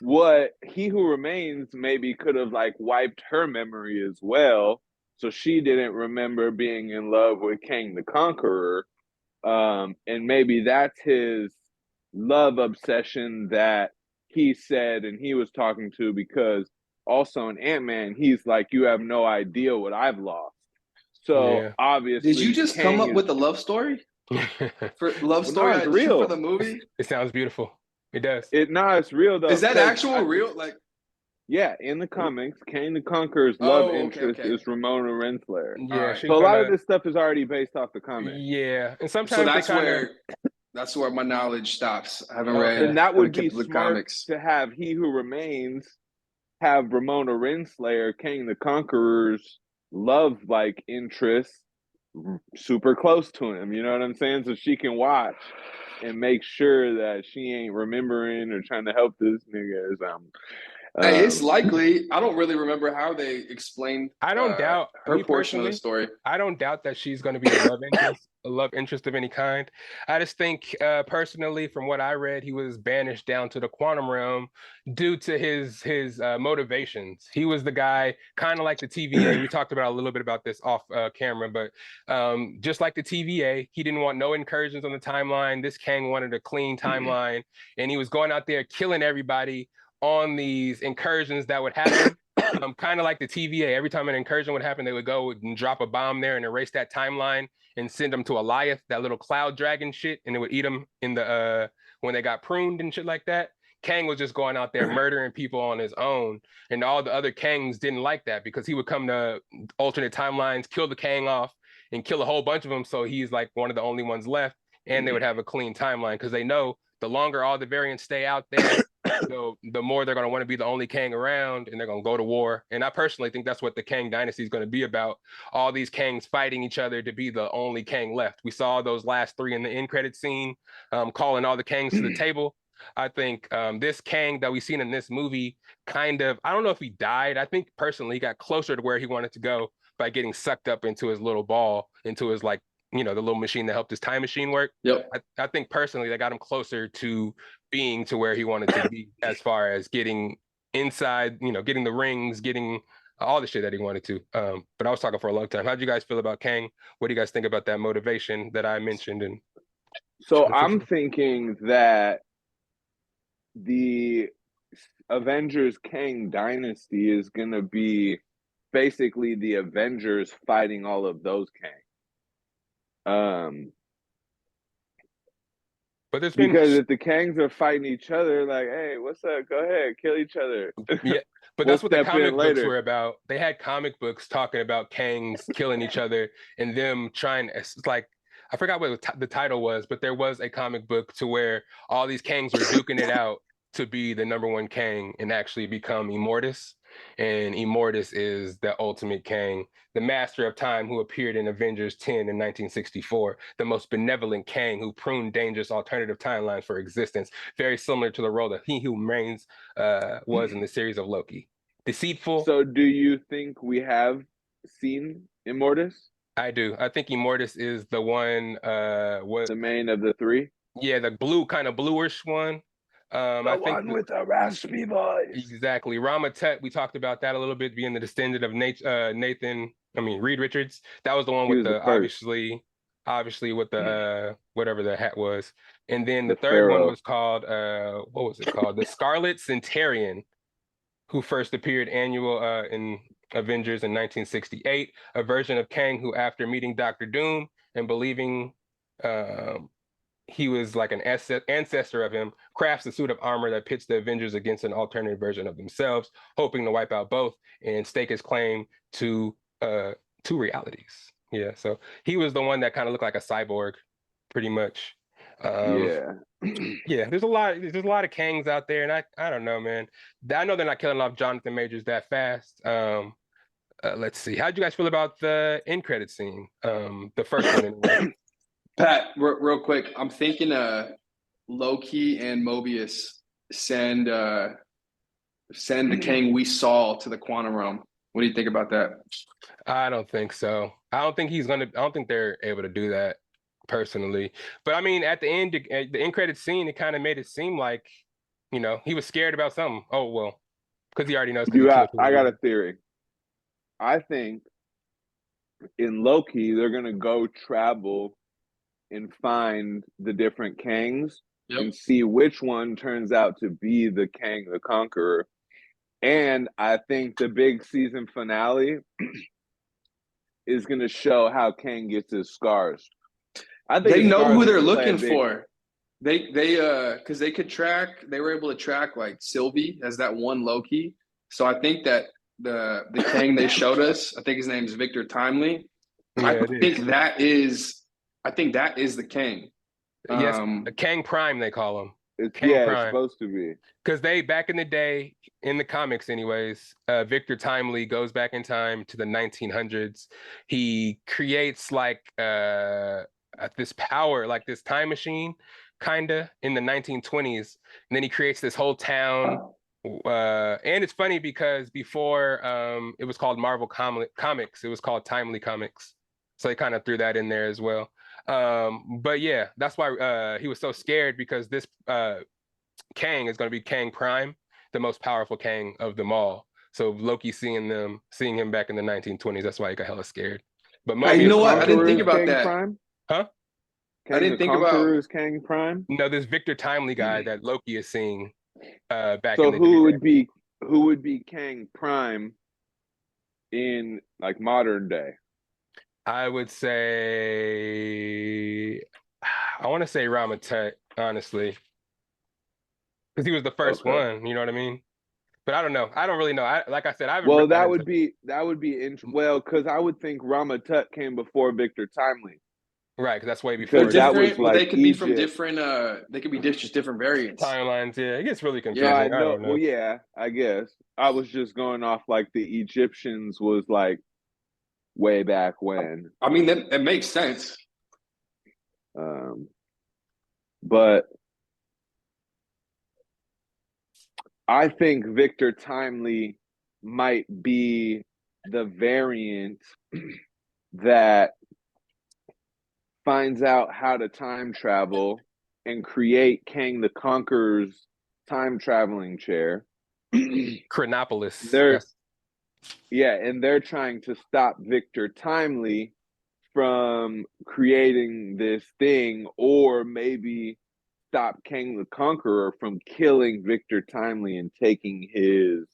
what He Who Remains maybe could have like wiped her memory as well. So she didn't remember being in love with Kang the Conqueror. And maybe that's his love obsession that he said and he was talking to, because also in Ant-Man, he's like, you have no idea what I've lost. So obviously, did you just come up with a love story? For real for the movie? It sounds beautiful. It does. It's real though. Is that actual real? Like, yeah, in the comics, Kang the Conqueror's love interest is Ramona Renslayer. Yeah, so a lot of this stuff is already based off the comics. Yeah, and sometimes that's where my knowledge stops. I haven't read. And that would be smart comics to have He Who Remains have Ramona Renslayer, Kang the Conqueror's love like interest super close to him. You know what I'm saying? So she can watch and make sure that she ain't remembering or trying to help this nigga or something. Hey, it's likely. I don't really remember how they explained. I don't doubt her portion of the story. I don't doubt that she's going to be a love interest of any kind. I just think, personally, from what I read, he was banished down to the quantum realm due to his motivations. He was the guy, kind of like the TVA. We talked about a little bit about this off camera, but just like the TVA, he didn't want no incursions on the timeline. This Kang wanted a clean timeline, and he was going out there killing everybody on these incursions that would happen. Kind of like the TVA. Every time an incursion would happen, they would go and drop a bomb there and erase that timeline and send them to Alioth, that little cloud dragon shit, and it would eat them in the when they got pruned and shit like that. Kang was just going out there murdering people on his own, and all the other Kangs didn't like that because he would come to alternate timelines, kill the Kang off, and kill a whole bunch of them. So he's like one of the only ones left, and they would have a clean timeline because they know the longer all the variants stay out there, the more they're going to want to be the only Kang around, and they're going to go to war. And I personally think that's what the Kang dynasty is going to be about. All these Kangs fighting each other to be the only Kang left. We saw those last three in the end credit scene, calling all the Kangs to the table. I think this Kang that we've seen in this movie kind of, I don't know if he died. I think personally he got closer to where he wanted to go by getting sucked up into his little ball, into his like, the little machine that helped his time machine work. Yep. I think personally that got him closer to being to where he wanted to be as far as getting inside, getting the rings, getting all the shit that he wanted to. But I was talking for a long time. How do you guys feel about Kang? What do you guys think about that motivation that I mentioned? And so I'm thinking that the Avengers Kang dynasty is going to be basically the Avengers fighting all of those Kang. But there's because if the Kangs are fighting each other, like, hey, what's up? Go ahead, kill each other. Yeah, but that's what the comic books were about. They had comic books talking about Kangs killing each other and them trying. It's like, I forgot what the title was, but there was a comic book to where all these Kangs were duking it out to be the number one Kang and actually become Immortus. And Immortus is the ultimate Kang, the master of time who appeared in Avengers 10 in 1964, the most benevolent Kang who pruned dangerous alternative timelines for existence, very similar to the role that He Who Remains was in the series of Loki. Deceitful. So do you think we have seen Immortus? I do. I think Immortus is the one, the main of the three? Yeah, the blue, kind of bluish one. I think one with a raspy voice. Exactly. Rama Tut, we talked about that a little bit, being the descendant of Reed Richards. That was the one with the obviously with the whatever the hat was. And then the third one was called what was it called? The Scarlet Centurion, who first appeared in Avengers in 1968, a version of Kang who, after meeting Dr. Doom and believing he was like an ancestor of him, crafts a suit of armor that pits the Avengers against an alternative version of themselves, hoping to wipe out both and stake his claim to two realities. Yeah, so he was the one that kind of looked like a cyborg, pretty much. Yeah. Yeah, there's a lot of Kangs out there, and I don't know, man. I know they're not killing off Jonathan Majors that fast. Let's see. How'd you guys feel about the end credit scene? The first one anyway. Pat, real quick, I'm thinking Loki and Mobius send the Kang we saw to the quantum realm. What do you think about that? I don't think so. I don't think they're able to do that personally. But I mean, at the end credit scene, it kind of made it seem like, he was scared about something. Oh well, because he already knows. I got a theory. I think in Loki, they're gonna go travel and find the different Kangs and see which one turns out to be the Kang the Conqueror. And I think the big season finale is going to show how Kang gets his scars. I think they know who they're looking for. They because they were able to track like Sylvie as that one Loki. So I think that the Kang they showed us, I think his name is Victor Timely. Yeah, I think that is the Kang. Yes, Kang Prime they call him. It's supposed to be. Because back in the day, in the comics anyways, Victor Timely goes back in time to the 1900s. He creates like this power, like this time machine, kinda, in the 1920s. And then he creates this whole town. And it's funny because before it was called Marvel Comics, it was called Timely Comics. So they kind of threw that in there as well. But yeah, that's why he was so scared, because this Kang is going to be Kang Prime, the most powerful Kang of them all. So Loki seeing him back in the 1920s, that's why he got hella scared. But you know what? I didn't think about that. Prime? Huh? I didn't think about Kang Prime. No, this Victor Timely guy that Loki is seeing back. So who would be Kang Prime in like modern day? I would say, I want to say Ramatut, honestly, because he was the first one. You know what I mean? But I don't know. I don't really know. Like I said, I haven't. Well, that would be interesting. Well, because I would think Ramatut came before Victor Timely. Right, because that's way before. That was like they could be from different. They could be just different variants. Timelines. Yeah, it gets really confusing. Yeah, I know. Well, yeah, I guess I was just going off like the Egyptians was like way back when. I mean, it makes sense. But I think Victor Timely might be the variant that finds out how to time travel and create Kang the Conqueror's time traveling chair. Chronopolis. And they're trying to stop Victor Timely from creating this thing, or maybe stop Kang the Conqueror from killing Victor Timely and taking his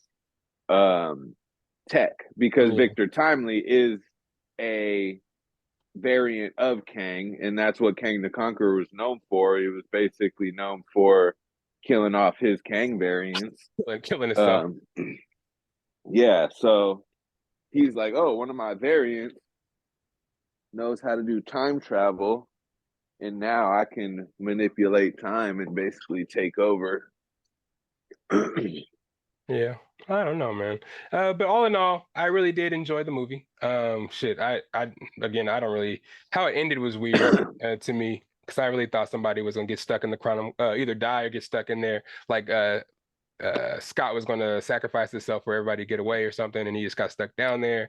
tech, because Victor Timely is a variant of Kang, and that's what Kang the Conqueror was known for. He was basically known for killing off his Kang variants. Killing himself. Yeah, so he's like, oh, one of my variants knows how to do time travel, and now I can manipulate time and basically take over. Yeah, I don't know, man. But all in all, I really did enjoy the movie. I don't really, how it ended was weird to me, because I really thought somebody was gonna get stuck in the quantum, either die or get stuck in there. Like Scott was gonna sacrifice himself for everybody to get away or something, and he just got stuck down there.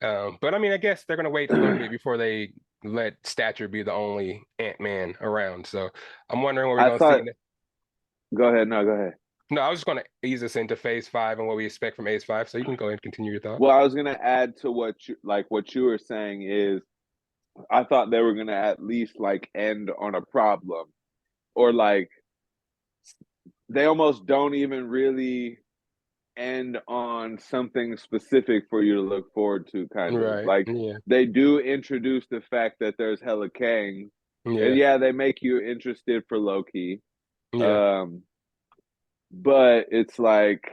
But I mean, I guess they're gonna wait a little bit before they let Stature be the only Ant-Man around. So I'm wondering what we're gonna see. Go ahead. No, go ahead. No, I was just going to ease us into Phase 5 and what we expect from Phase 5. So you can go ahead and continue your thought. Well, I was going to add to what you were saying is, I thought they were going to at least like end on a problem, or like they almost don't even really end on something specific for you to look forward to, kind of. Right. Like they do introduce the fact that there's hella Kang. Yeah. And they make you interested for Loki. Yeah. But it's like,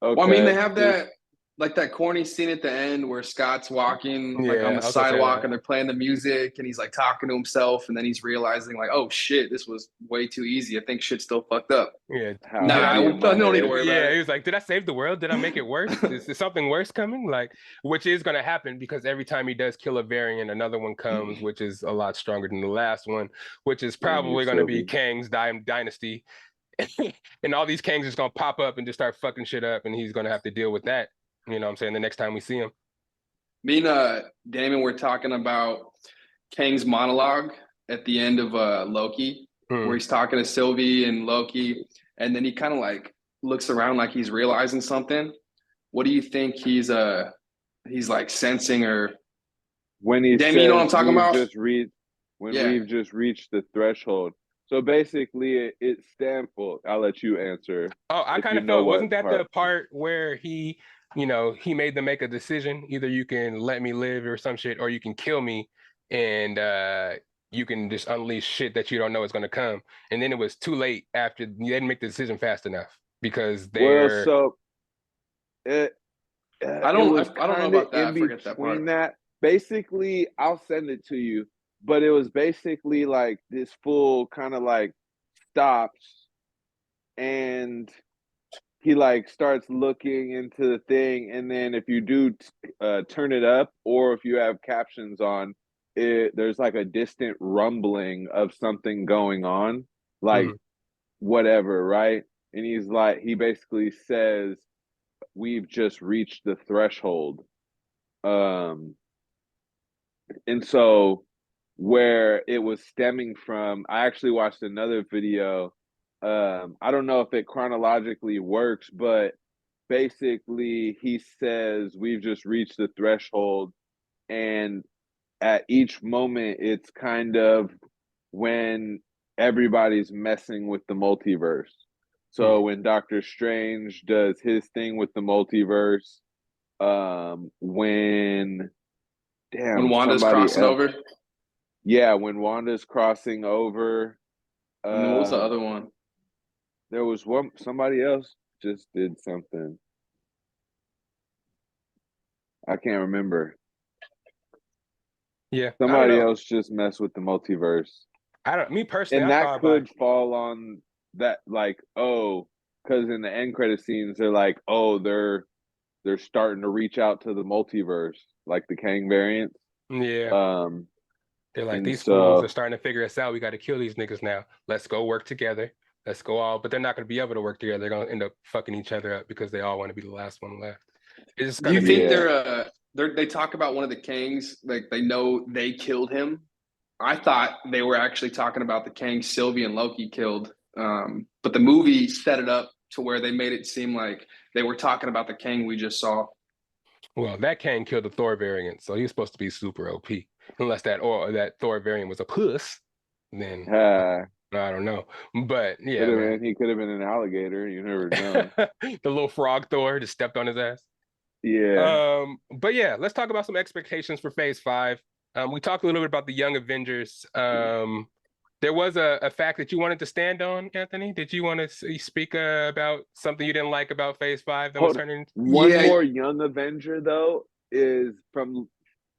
okay. Well, I mean, they have that. like that corny scene at the end where Scott's walking like on Yeah, the I was gonna say sidewalk that. and they're playing the music and he's like talking to himself and then he's realizing like, oh shit, this was way too easy. I think shit's still fucked up. Yeah, How did I? happy in my Don't need to head. worry about Yeah, it. he was like, "Did I save the world? Did I make it worse? Is something worse coming?" Like, which is gonna happen because every time he does kill a variant, another one comes, which is a lot stronger than the last one, which is Thank you, probably gonna be Sylvie. Kang's dynasty, and all these Kangs just gonna pop up and just start fucking shit up, and he's gonna have to deal with that. You know what I'm saying? The next time we see him. Me and Damon were talking about Kang's monologue at the end of Loki, where Hmm. he's talking to Sylvie and Loki, and then he kind of like looks around like he's realizing something. What do you think he's like sensing or When he Damon, you know what says I'm talking about? Yeah. we've just reached the threshold. So basically, it's Stanford. I'll let you answer Oh, I if kind you of know felt, what wasn't that the part. part where he made them make a decision? Either you can let me live or some shit, or you can kill me and you can just unleash shit that you don't know is gonna come. And then it was too late after they didn't make the decision fast enough because Well, they're so it it was I don't know kind of about that. I in forget that between part. that. Basically, I'll send it to you, but it was basically like this full kind of like stops and he like starts looking into the thing, and then if you do turn it up or if you have captions on it, there's like a distant rumbling of something going on, like Mhm. whatever, right? And he basically says we've just reached the threshold. um and so where it was stemming from, I actually watched another video. I don't know if it chronologically works, but basically he says we've just reached the threshold, and at each moment it's kind of when everybody's messing with the multiverse. Hmm. So when Doctor Strange does his thing with the multiverse, when When damn Wanda's somebody crossing else, over, yeah, when Wanda's crossing over, and then what was the other um one? there was somebody else just did something. I can't remember. Yeah, I don't Somebody know. else just messed with the multiverse. I don't. Me personally, And I that thought about. could fall on that, like, oh, because in the end credit scenes they're like, oh, they're starting to reach out to the multiverse, like the Kang variants. Yeah, Um they're like and these fools are so starting to figure us out. We got to kill these niggas now. Let's go work together. Let's go all. But they're not going to be able to work together. They're going to end up fucking each other up because they all want to be the last one left. It's just Do going you to think be. yeah. they talk about one of the Kangs, like they know they killed him? I thought they were actually talking about the Kang Sylvie and Loki killed. But the movie set it up to where they made it seem like they were talking about the Kang we just saw. Well, that Kang killed the Thor variant, so he's supposed to be super OP. Unless that Thor variant was a puss, then Uh, I don't know. But could yeah, have man. been he could have been an alligator, you never know. The little frog Thor just stepped on his ass. Yeah. But yeah, let's talk about some expectations for Phase 5. We talked a little bit about the Young Avengers. There was a fact that you wanted to stand on, Anthony. Did you want to speak about something you didn't like about Phase 5 that was Hold turning? one Yeah, more young Avenger though is from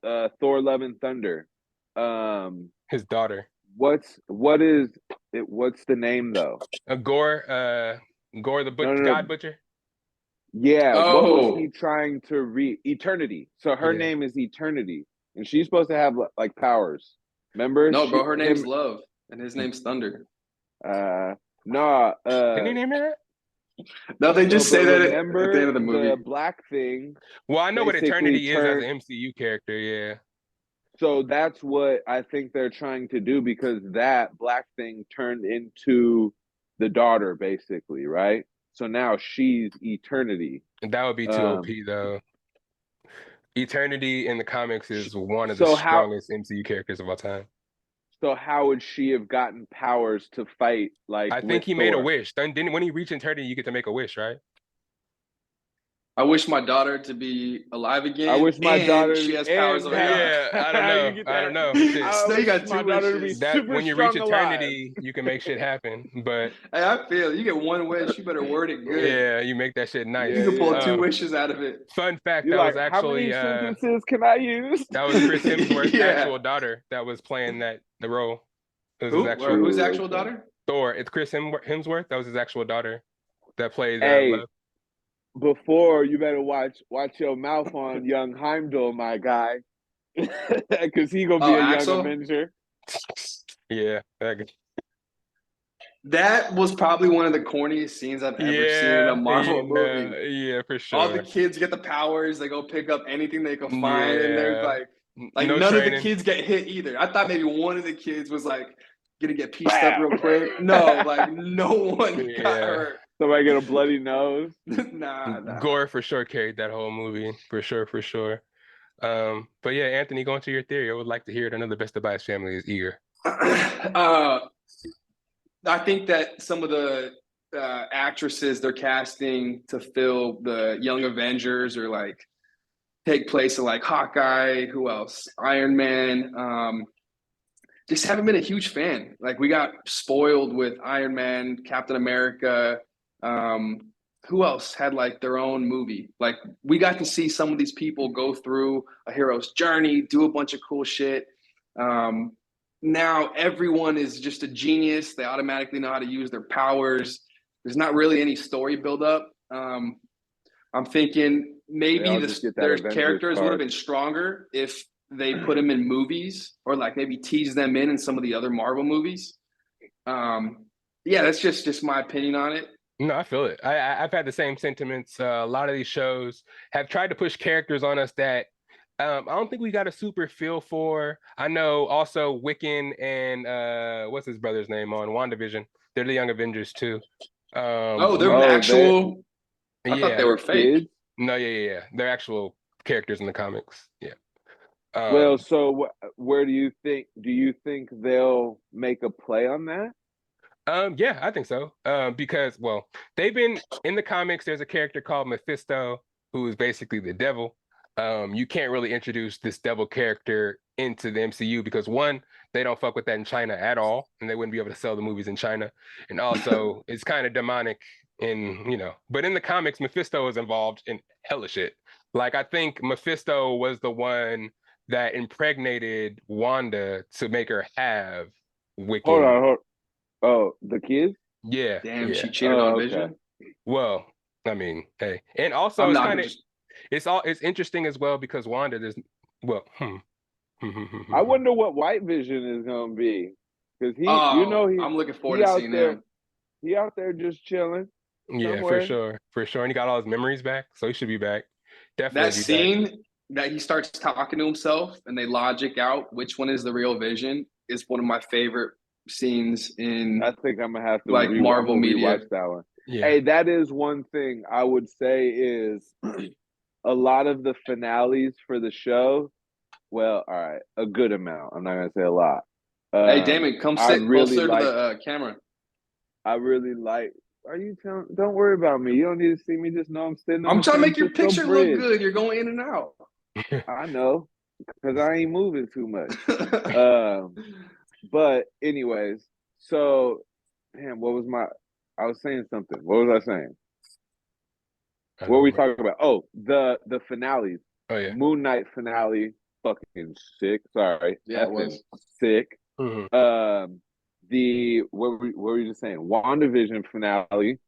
Thor Love and Thunder. Um His daughter, what is it, what's the name though? Gore, Gore the No, no, God no. Butcher. Yeah, what was he oh trying to Eternity. So her Yeah. name is Eternity, and she's supposed to have like powers. Remember no, bro, her name's him? Love and his name's Thunder. Uh, nah. Didn't he name her that? No, they No, just but say that at the end remember of the the movie. black thing Well, I know what basically Eternity is as an turned. MCU character. Yeah. So that's what I think they're trying to do, because that black thing turned into the daughter, basically, right? So now she's Eternity. And that would be too Um, OP though. Eternity in the comics is one of the so how strongest MCU characters of all time. so how would she have gotten powers to fight like I think with he made a Thor? wish. Then didn't when he reached Eternity, you get to make a wish, right? I wish my daughter to be alive again. I wish my and daughter she has powers of Yeah, I don't know. You get I don't that? know. Shit. I So you got wish my two daughter to be wishes. That super when you reach strong alive. eternity, you can make shit happen. But Hey, I feel you get one wish. You better word it good. yeah, you make that shit nice. You can pull Yeah. two wishes out of it. Fun fact, You're that like, was how many actually sentences can I use? that was Chris Hemsworth's Yeah. actual daughter that was playing the role. It was his Who? actual Who's Ooh, actual okay. daughter? Thor. It's Chris Hemsworth. That was his actual daughter that plays Hey, Love. before you better watch your mouth on young Heimdall, my guy, because he gonna be Oh, a young Axel? Avenger. Yeah, That was probably one of the corniest scenes I've ever seen in a Marvel movie. Yeah, for sure. All the kids get the powers. They go pick up anything they can find, and there's Yeah. like No none of the training. kids get hit either. I thought maybe one of the kids was like gonna get pieced up Bam. real quick. No, like no one got Yeah. hurt. Somebody get a bloody nose. Nah. Gore for sure carried that whole movie, for sure. But yeah, Anthony, going to your theory, I would like to hear it. I know the Best of Bias family is eager. I think that some of the actresses they're casting to fill the Young Avengers or like take place of like Hawkeye, who else? Iron Man. Just haven't been a huge fan. Like we got spoiled with Iron Man, Captain America. Who else had like their own movie? Like we got to see some of these people go through a hero's journey, do a bunch of cool shit. Now everyone is just a genius. They automatically know how to use their powers. There's not really any story buildup. I'm thinking maybe their characters would have been stronger if they put them in movies or like maybe tease them in some of the other Marvel movies. Yeah, that's just my opinion on it. No, I feel it. I've had the same sentiments. A lot of these shows have tried to push characters on us that I don't think we got a super feel for. I know also Wiccan and what's his brother's name on WandaVision. They're the Young Avengers too. They're actual. I thought they were fake. Kids? No, yeah. They're actual characters in the comics. Yeah. Well, so where do you think they'll make a play on that? Yeah, I think so. Because they've been in the comics. There's a character called Mephisto who is basically the devil. You can't really introduce this devil character into the MCU because one, they don't fuck with that in China at all, and they wouldn't be able to sell the movies in China. And also, it's kind of demonic but in the comics, Mephisto is involved in hella shit. Like, I think Mephisto was the one that impregnated Wanda to make her have Wiccan. Hold on. Oh, the kids? Yeah. Damn, yeah. she cheated on Vision. Well, I mean, hey, and also it's kind of it's interesting as well because Wanda does I wonder what White Vision is gonna be because I'm looking forward to seeing him. He out there just chilling. Yeah, somewhere. for sure, and he got all his memories back, so he should be back. Definitely. That scene that he starts talking to himself and they logic out which one is the real Vision is one of my favorite scenes in. I think I'm gonna have to like Marvel media. Watch that one. Yeah. Hey, that is one thing I would say is a lot of the finales for the show. Well, all right, a good amount. I'm not gonna say a lot. Hey, Damon, come sit closer to the camera. I really like. Are you telling? Don't worry about me. You don't need to see me. Just know I'm sitting. I'm trying to make your picture look good. You're going in and out. I know, because I ain't moving too much. But anyways, so damn, I was saying something. What was I saying? What were we talking about? Oh, the finales. Oh yeah. Moon Knight finale, fucking sick. Sorry. Yeah, it was sick. Mm-hmm. What were you just saying? WandaVision finale,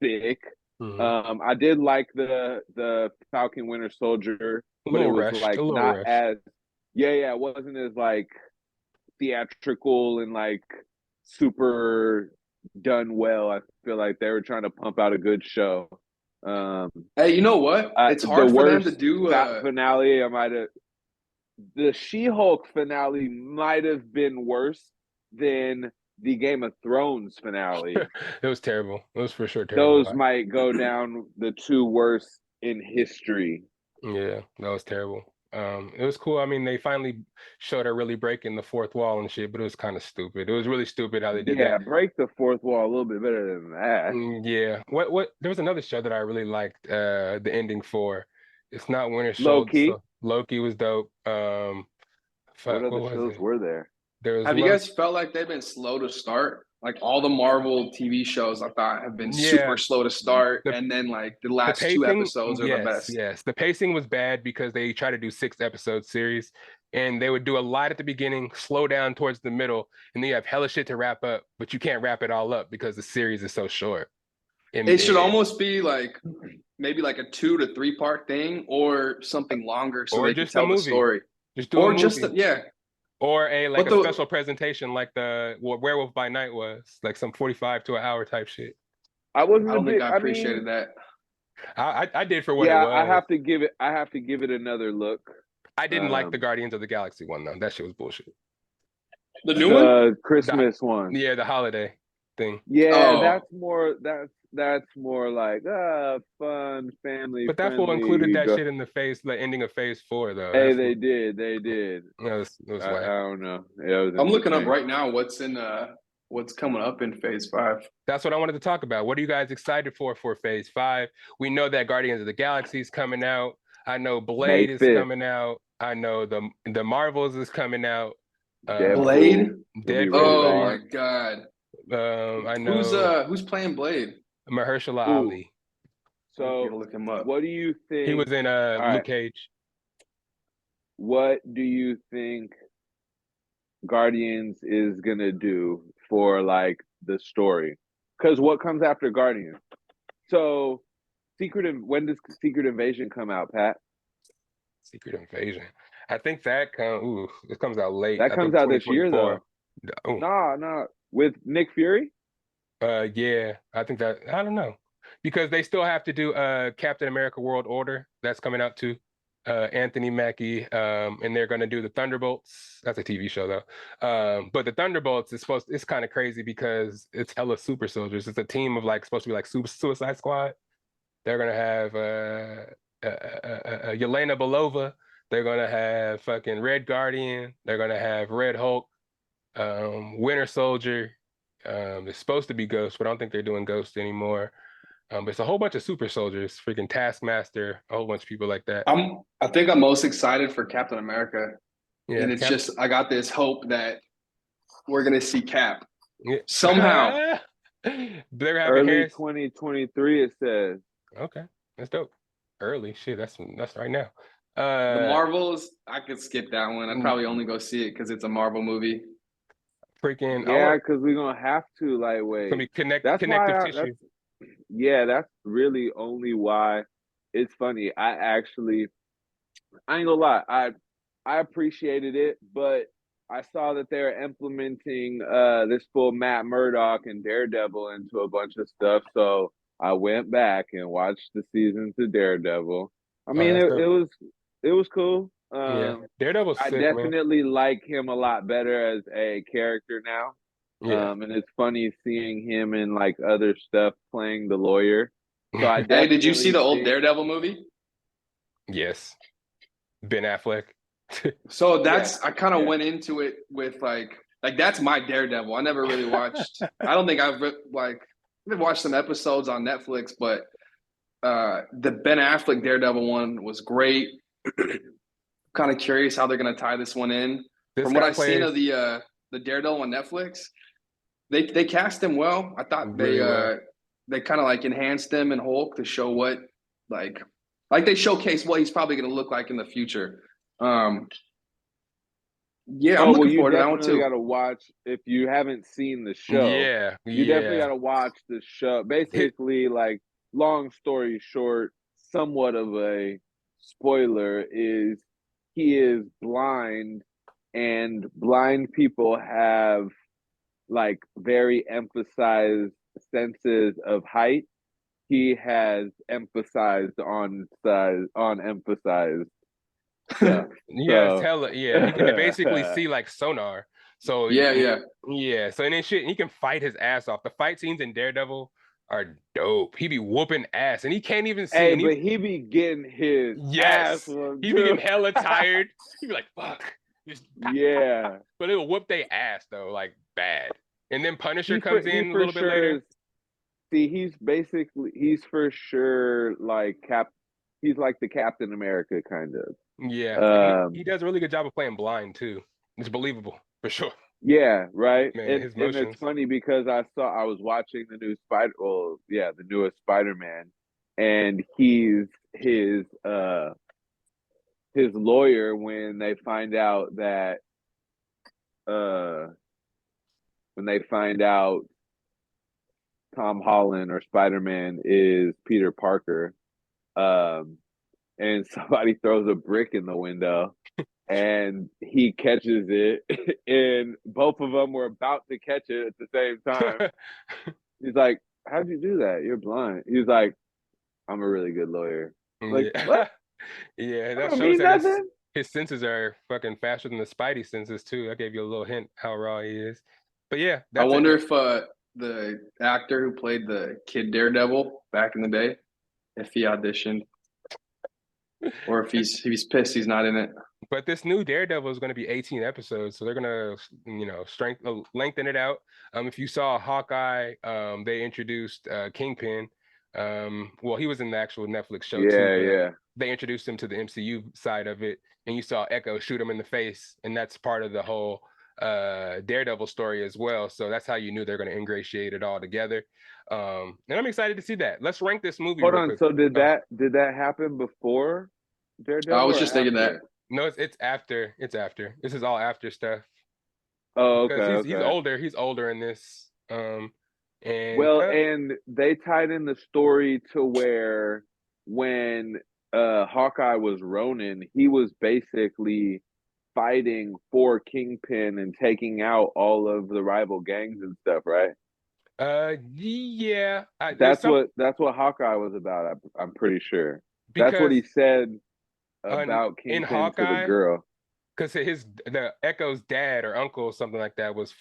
sick. Mm-hmm. I did like the Falcon Winter Soldier, but it was like not as it wasn't as like theatrical and like super done well. I feel like they were trying to pump out a good show. Hey, you know what? It's hard for them to do that finale. The She-Hulk finale might have been worse than the Game of Thrones finale. It was terrible. It was for sure terrible. Those might go down the two worst in history. Yeah, that was terrible. It was cool. I mean, they finally showed her really breaking the fourth wall and shit, but it was kind of stupid. It was really stupid how they did Yeah, that. break the fourth wall a little bit better than that. Yeah. What? There was another show that I really liked. The ending for. It's not Winter Soldier. Loki. So Loki was dope. What Fuck, other what was shows it? were there? There was Have you Loki. guys felt like they've been slow to start? Like all the Marvel TV shows, I thought have been Yeah. super slow to start, The- and then like the The last two pacing, episodes are the best. yes. The pacing was bad because they try to do 6-episode series, and they would do a lot at the beginning, slow down towards the middle, and then you have hella shit to wrap up, but you can't wrap it all up because the series is so short. It should almost be like maybe like a 2 to 3 part thing, or something longer, so Or they can just a tell the movie. story. Just do a Or movie. just Or a But the- special presentation like the Werewolf by Night was, like some 45 to an hour type shit. I wasn't. I don't think I mean, appreciated that. I did for what it yeah, was. I have to give it another look. I didn't like the Guardians of the Galaxy one though. That shit was bullshit. The new one? The Christmas one. Yeah, the holiday thing. Yeah, Oh. that's more like fun family. But that fool friendly, included that go- shit in the ending of Phase 4 though. Hey, That's they what- did. It was I whack. don't know. Yeah, it was I'm looking up interesting. right now what's coming up in Phase 5. That's what I wanted to talk about. What are you guys excited for Phase 5? We know that Guardians of the Galaxy is coming out. I know Blade May is 5th. coming out. I know the Marvels is coming out. Deadpool Blade? will be Deadpool. really Oh bad. my god. I know Who's playing Blade? Mahershala Ooh. Ali. I'm gonna So, look him up. what do you think? He was in right. Luke Cage. What do you think Guardians is gonna do for like the story? Because what comes after Guardians? So, when does Secret Invasion come out, Pat? Secret Invasion. I think that it comes out late. That I comes think out this year, though. 2024. Ooh. No, with Nick Fury. Yeah, I think that, I don't know, because they still have to do Captain America World Order. That's coming out too. Anthony Mackie, and they're gonna do the Thunderbolts. That's a TV show though. But the Thunderbolts is it's kind of crazy because it's hella super soldiers. It's a team of supposed to be like Suicide Squad. They're gonna have Yelena Belova. They're gonna have fucking Red Guardian. They're gonna have Red Hulk, Winter Soldier. It's supposed to be Ghost, but I don't think they're doing Ghost anymore. But it's a whole bunch of super soldiers, freaking Taskmaster, a whole bunch of people like that. I think I'm most excited for Captain America. Yeah, And it's just I got this hope that we're gonna see Cap yeah. somehow. They're having Early Harris. 2023, it says. Okay, that's dope. Early shit. That's right now. The Marvels, I could skip that one. I'd Mm. probably only go see it because it's a Marvel movie. Freaking Yeah, because we're gonna have to wait. gonna be That's connective why tissue. that's really only why. It's funny. I ain't gonna lie. I appreciated it, but I saw that they're implementing this full Matt Murdock and Daredevil into a bunch of stuff. So I went back and watched the seasons of Daredevil. I mean, that's it was cool. Yeah, Daredevil's I sick, man. definitely like him a lot better as a character now. Yeah. And it's funny seeing him in like other stuff playing the lawyer. So I Hey, did you see the old think- Daredevil movie? Yes. Ben Affleck. So that's I kind of went into it with like that's my Daredevil. I never really watched. I don't think I've watched some episodes on Netflix, but the Ben Affleck Daredevil one was great. Kind of curious how they're gonna tie this one in. This From what guy I've seen of plays- the Daredevil on Netflix, they cast him well. I thought Really well. they kind of like enhanced him in Hulk to show what like they showcase what he's probably gonna look like in the future. Yeah, I'm looking forward to that one definitely too. got to watch if you haven't seen the show. Yeah. You definitely got to watch the show. Basically, like long story short, somewhat of a spoiler is he is blind, and blind people have like very emphasized senses of height. He has emphasized on emphasized. stuff. Yeah, So- it's hella. Yeah, he can basically see like sonar. So Yeah. yeah. So and then shit, he can fight his ass off. The fight scenes in Daredevil are dope. He be whooping ass, and he can't even see. Hey, And but he be getting his ass whooped, he be getting too. hella tired. He be like, "Fuck." Just Yeah. But it'll whoop their ass though, like bad. And then Punisher He comes in a little bit later. See, he's for sure like he's like the Captain America kind of. Yeah, he does a really good job of playing blind too. It's believable for sure. Yeah, right. Man, his And it's motions. funny because I was watching the new the newest Spider-Man, and he's his lawyer when they find out that Tom Holland or Spider-Man is Peter Parker, and somebody throws a brick in the window and he catches it, and both of them were about to catch it at the same time. He's like, "How'd you do that? You're blind." He's like, "I'm a really good lawyer." Like, Yeah. what? Yeah, That that don't shows mean that nothing. his senses are fucking faster than the Spidey senses too. I gave you a little hint how raw he is. But yeah, I that's wonder it. if the actor who played the kid Daredevil back in the day, if he auditioned, or if he's pissed he's not in it. But this new Daredevil is going to be 18 episodes, so they're going to, lengthen it out. If you saw Hawkeye, they introduced Kingpin. Well, he was in the actual Netflix show too, Yeah. they introduced him to the MCU side of it, and you saw Echo shoot him in the face, and that's part of the whole Daredevil story as well. So that's how you knew they're going to ingratiate it all together. And I'm excited to see that. Let's rank this movie. Hold real on. quick. So did that happen before Daredevil? I was or just thinking that. after? No, it's after. It's after. This is all after stuff. Oh, Because okay. he's older. He's older in this. And and they tied in the story to where when Hawkeye was Ronin, he was basically fighting for Kingpin and taking out all of the rival gangs and stuff, right? Yeah. That's what Hawkeye was about. I'm pretty sure. That's what because he said in about Kingpin to the Hawkeye, girl. because the Echo's dad or uncle or something like that was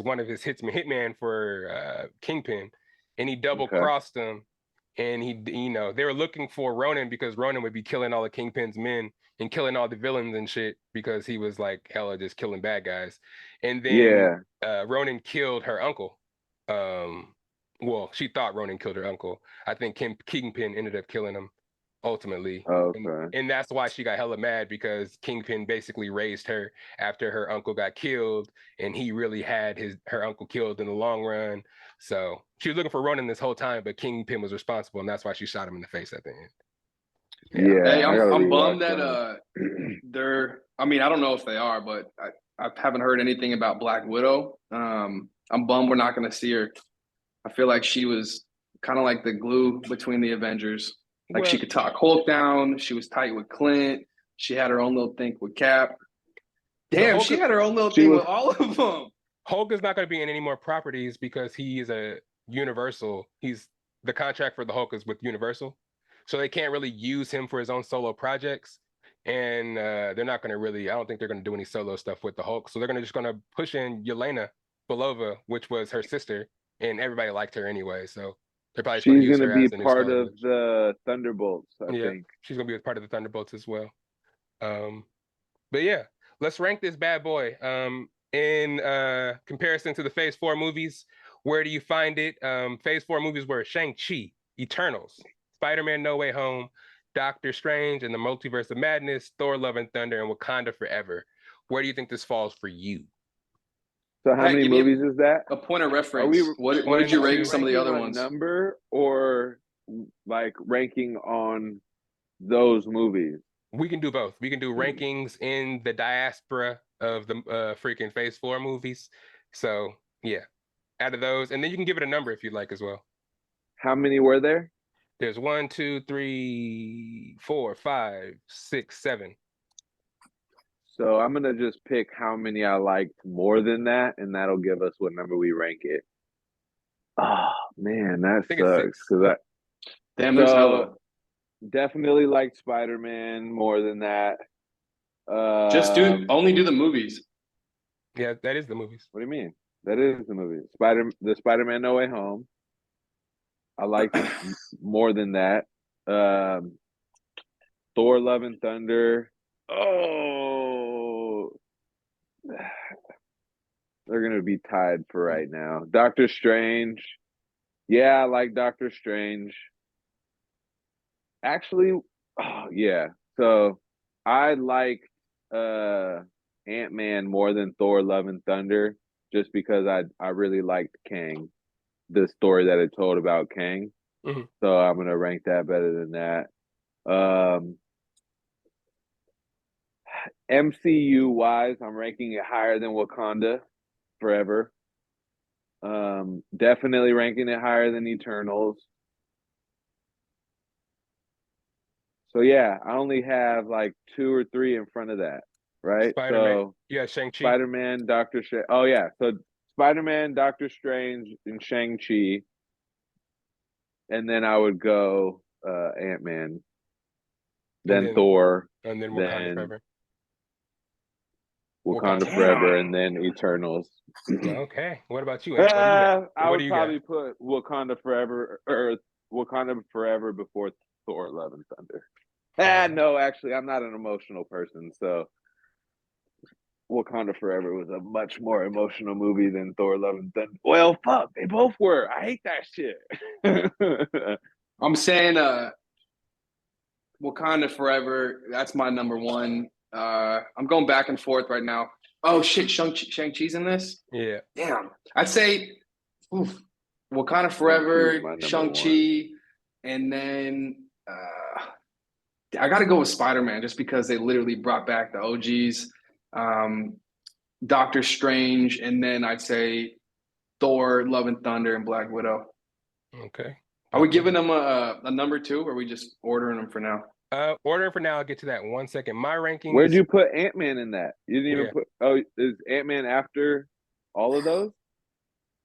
one of his hitman for Kingpin, and he double crossed him, and they were looking for Ronin because Ronin would be killing all of Kingpin's men and killing all the villains and shit because he was like hella just killing bad guys, and then Ronin killed her uncle. Well, she thought Ronin killed her uncle. I think Kingpin ended up killing him ultimately. And that's why she got hella mad, because Kingpin basically raised her after her uncle got killed, and he really had her uncle killed in the long run. So she was looking for Ronin this whole time, but Kingpin was responsible, and that's why she shot him in the face at the end. Yeah. Hey, I'm bummed that they're. I mean, I don't know if they are, but I haven't heard anything about Black Widow. I'm bummed we're not going to see her. I feel like she was kind of like the glue between the Avengers. Like, she could talk Hulk down. She was tight with Clint. She had her own little thing with Cap. Damn, she had her own little thing with all of them. Hulk is not going to be in any more properties because he is a Universal. The contract for the Hulk is with Universal, so they can't really use him for his own solo projects. And they're not going to really. I don't think they're going to do any solo stuff with the Hulk. So they're just going to push in Yelena Belova, which was her sister, and everybody liked her anyway. So they're probably she's going to be part of the Thunderbolts. I think she's going to be a part of the Thunderbolts as well. But yeah, let's rank this bad boy. In comparison to the Phase 4 movies, where do you find it? Phase 4 movies were Shang-Chi, Eternals, Spider-Man No Way Home, Doctor Strange and the Multiverse of Madness, Thor Love and Thunder, and Wakanda Forever. Where do you think this falls for you? So how many movies is that? A point of reference. What did you rank some of the other ones? Number, or like ranking on those movies? We can do both. We can do rankings in the diaspora of the freaking Phase 4 movies. So yeah, out of those, and then you can give it a number if you'd like as well. How many were there? There's 1, 2, 3, 4, 5, 6, 7. So I'm gonna just pick how many I liked more than that, and that'll give us what number we rank it. Oh man, that sucks because there's hella. Definitely liked Spider-Man more than that. Just only do the movies. Yeah, that is the movies. What do you mean? That is the movie. The Spider-Man No Way Home. I liked more than that. Thor: Love and Thunder. Oh, they're gonna be tied for right now. Doctor Strange. Yeah, I like Doctor Strange. Actually, oh yeah. So I liked Ant-Man more than Thor: Love and Thunder, just because I really liked Kang, the story that it told about Kang. Mm-hmm. So I'm gonna rank that better than that. MCU wise, I'm ranking it higher than Wakanda Forever. Definitely ranking it higher than Eternals. So yeah, I only have like 2 or 3 in front of that, right? Spider-Man. So Yeah, Shang-Chi. Spider-Man, Doctor Strange. Oh yeah, so Spider-Man, Doctor Strange, and Shang-Chi. And then I would go Ant-Man, then Thor, and then Wakanda Forever. Wakanda Forever, and then Eternals. Okay. What about you? I would probably put Wakanda Forever or Wakanda Forever before Thor: Love and Thunder. No, actually, I'm not an emotional person, so Wakanda Forever was a much more emotional movie than Thor: Love and Thunder. Well, fuck, they both were. I hate that shit. I'm saying Wakanda Forever. That's my number one. I'm going back and forth right now. Oh shit, Shang-Chi's in this? Yeah. Damn. I'd say Wakanda Forever, Shang-Chi, and then I gotta go with Spider-Man just because they literally brought back the OGs. Doctor Strange, and then I'd say Thor, Love and Thunder, and Black Widow. Okay. Are we giving them a number 2, or are we just ordering them for now? Ordering for now. I'll get to that in 1 second. My ranking. Where'd you put Ant-Man in that? You didn't even put. Oh, is Ant-Man after all of those?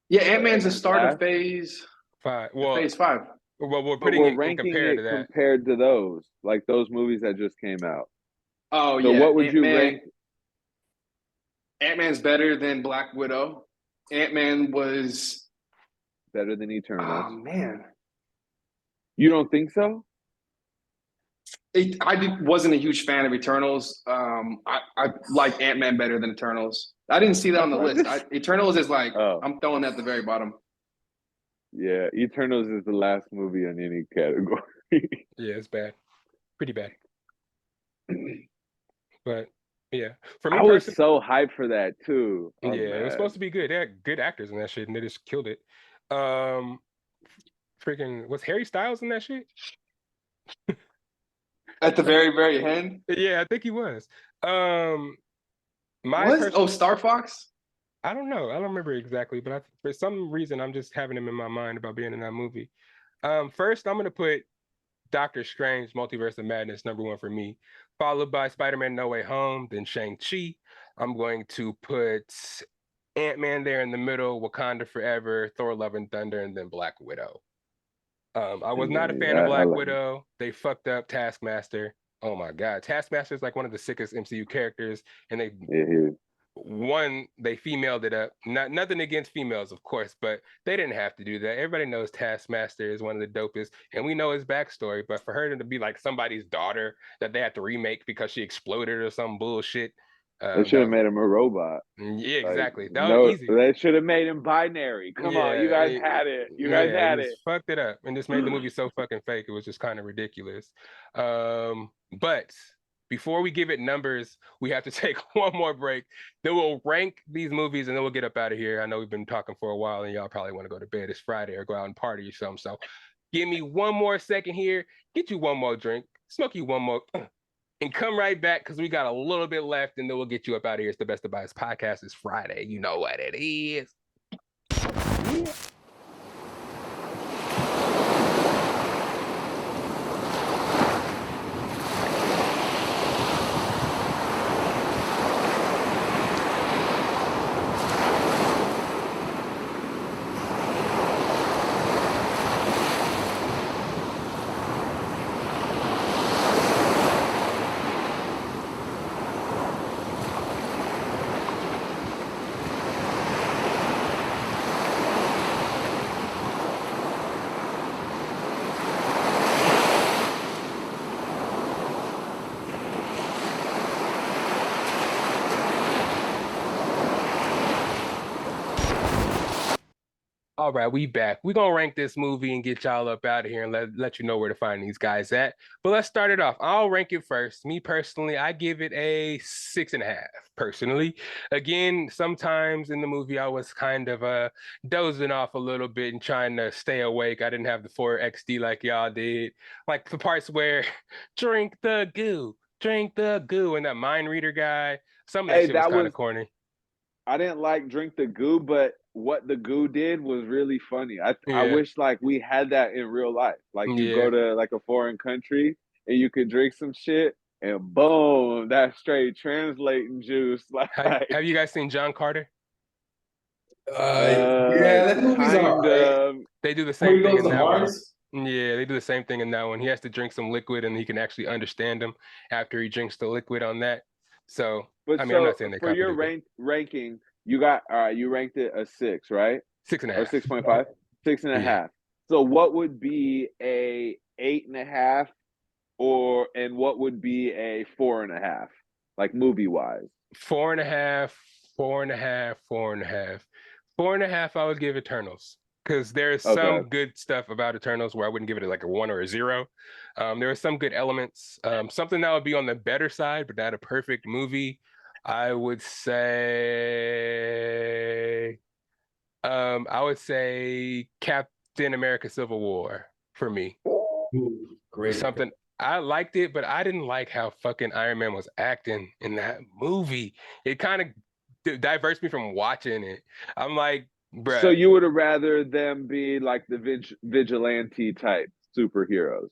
Yeah, Ant-Man's the start of phase 5. Well, phase 5. Well, we're putting it in compared to those, like those movies that just came out. Oh, so yeah. What would you rank? Ant-Man's better than Black Widow. Ant-Man was better than Eternals. Oh man, you don't think so? I wasn't a huge fan of Eternals. I like Ant-Man better than Eternals. I didn't see that on the list. Eternals is like I'm throwing at the very bottom. Yeah, Eternals is the last movie in any category. Yeah, it's bad, pretty bad. But yeah, for me, I was so hyped for that too. Yeah, it was supposed to be good. They had good actors in that shit, and they just killed it. Freaking, was Harry Styles in that shit? At the very, very end? Yeah, I think he was. Star Fox? I don't know. I don't remember exactly, but for some reason, I'm just having him in my mind about being in that movie. First, I'm going to put Doctor Strange, Multiverse of Madness, number 1 for me, followed by Spider-Man No Way Home, then Shang-Chi. I'm going to put Ant-Man there in the middle, Wakanda Forever, Thor: Love and Thunder, and then Black Widow. I was not a fan of Black Widow. They fucked up Taskmaster. Oh my God. Taskmaster is like one of the sickest MCU characters, and they femaled it up. Nothing against females, of course, but they didn't have to do that. Everybody knows Taskmaster is one of the dopest, and we know his backstory, but for her to be like somebody's daughter that they had to remake because she exploded or some bullshit. They should have made him a robot. Yeah, exactly. That was easy. They should have made him binary. Come on, you guys had it. You guys had it. Fucked it up and just made the movie so fucking fake. It was just kind of ridiculous. But before we give it numbers, we have to take one more break. Then we'll rank these movies and then we'll get up out of here. I know we've been talking for a while and y'all probably want to go to bed. It's Friday or go out and party or something. So give me one more second here. Get you one more drink. Smoke you one more. And come right back because we got a little bit left and then we'll get you up out of here. It's the Best of Bias Podcast. It's Friday. You know what it is. Yeah. All right, we back. We're gonna rank this movie and get y'all up out of here and let you know where to find these guys at. But let's start it off. I'll rank it first. Me personally, I give it a 6.5. Personally, again, sometimes in the movie I was kind of dozing off a little bit and trying to stay awake. I didn't have the 4XD like y'all did. Like the parts where drink the goo, and that mind reader guy. Some of that shit was kind of corny. I didn't like drink the goo, but what the goo did was really funny. I Yeah. wish like we had that in real life. Like you go to like a foreign country and you could drink some shit and boom, that straight translating juice. Like Have you guys seen John Carter? Yeah, that movie's all right. They do the Where same he thing goes in to that one. Mars? Yeah, they do the same thing in that one. He has to drink some liquid and he can actually understand them after he drinks the liquid on that. So, but I mean, I'm not saying they for your ranking, you got all right, you ranked it a 6, right? 6.5. Or 6.5? 6.5. So what would be a 8.5 and what would be a 4.5? Like movie wise. 4.5, 4.5, 4.5. 4.5, I would give Eternals. Because there's some good stuff about Eternals where I wouldn't give it like a 1 or a 0. There are some good elements. Something that would be on the better side, but not a perfect movie. I would say Captain America Civil War for me. Ooh, great. Something I liked it, but I didn't like how fucking Iron Man was acting in that movie. It kind of diverts me from watching it. I'm like, bruh. So you would have rather them be like the vigilante type superheroes?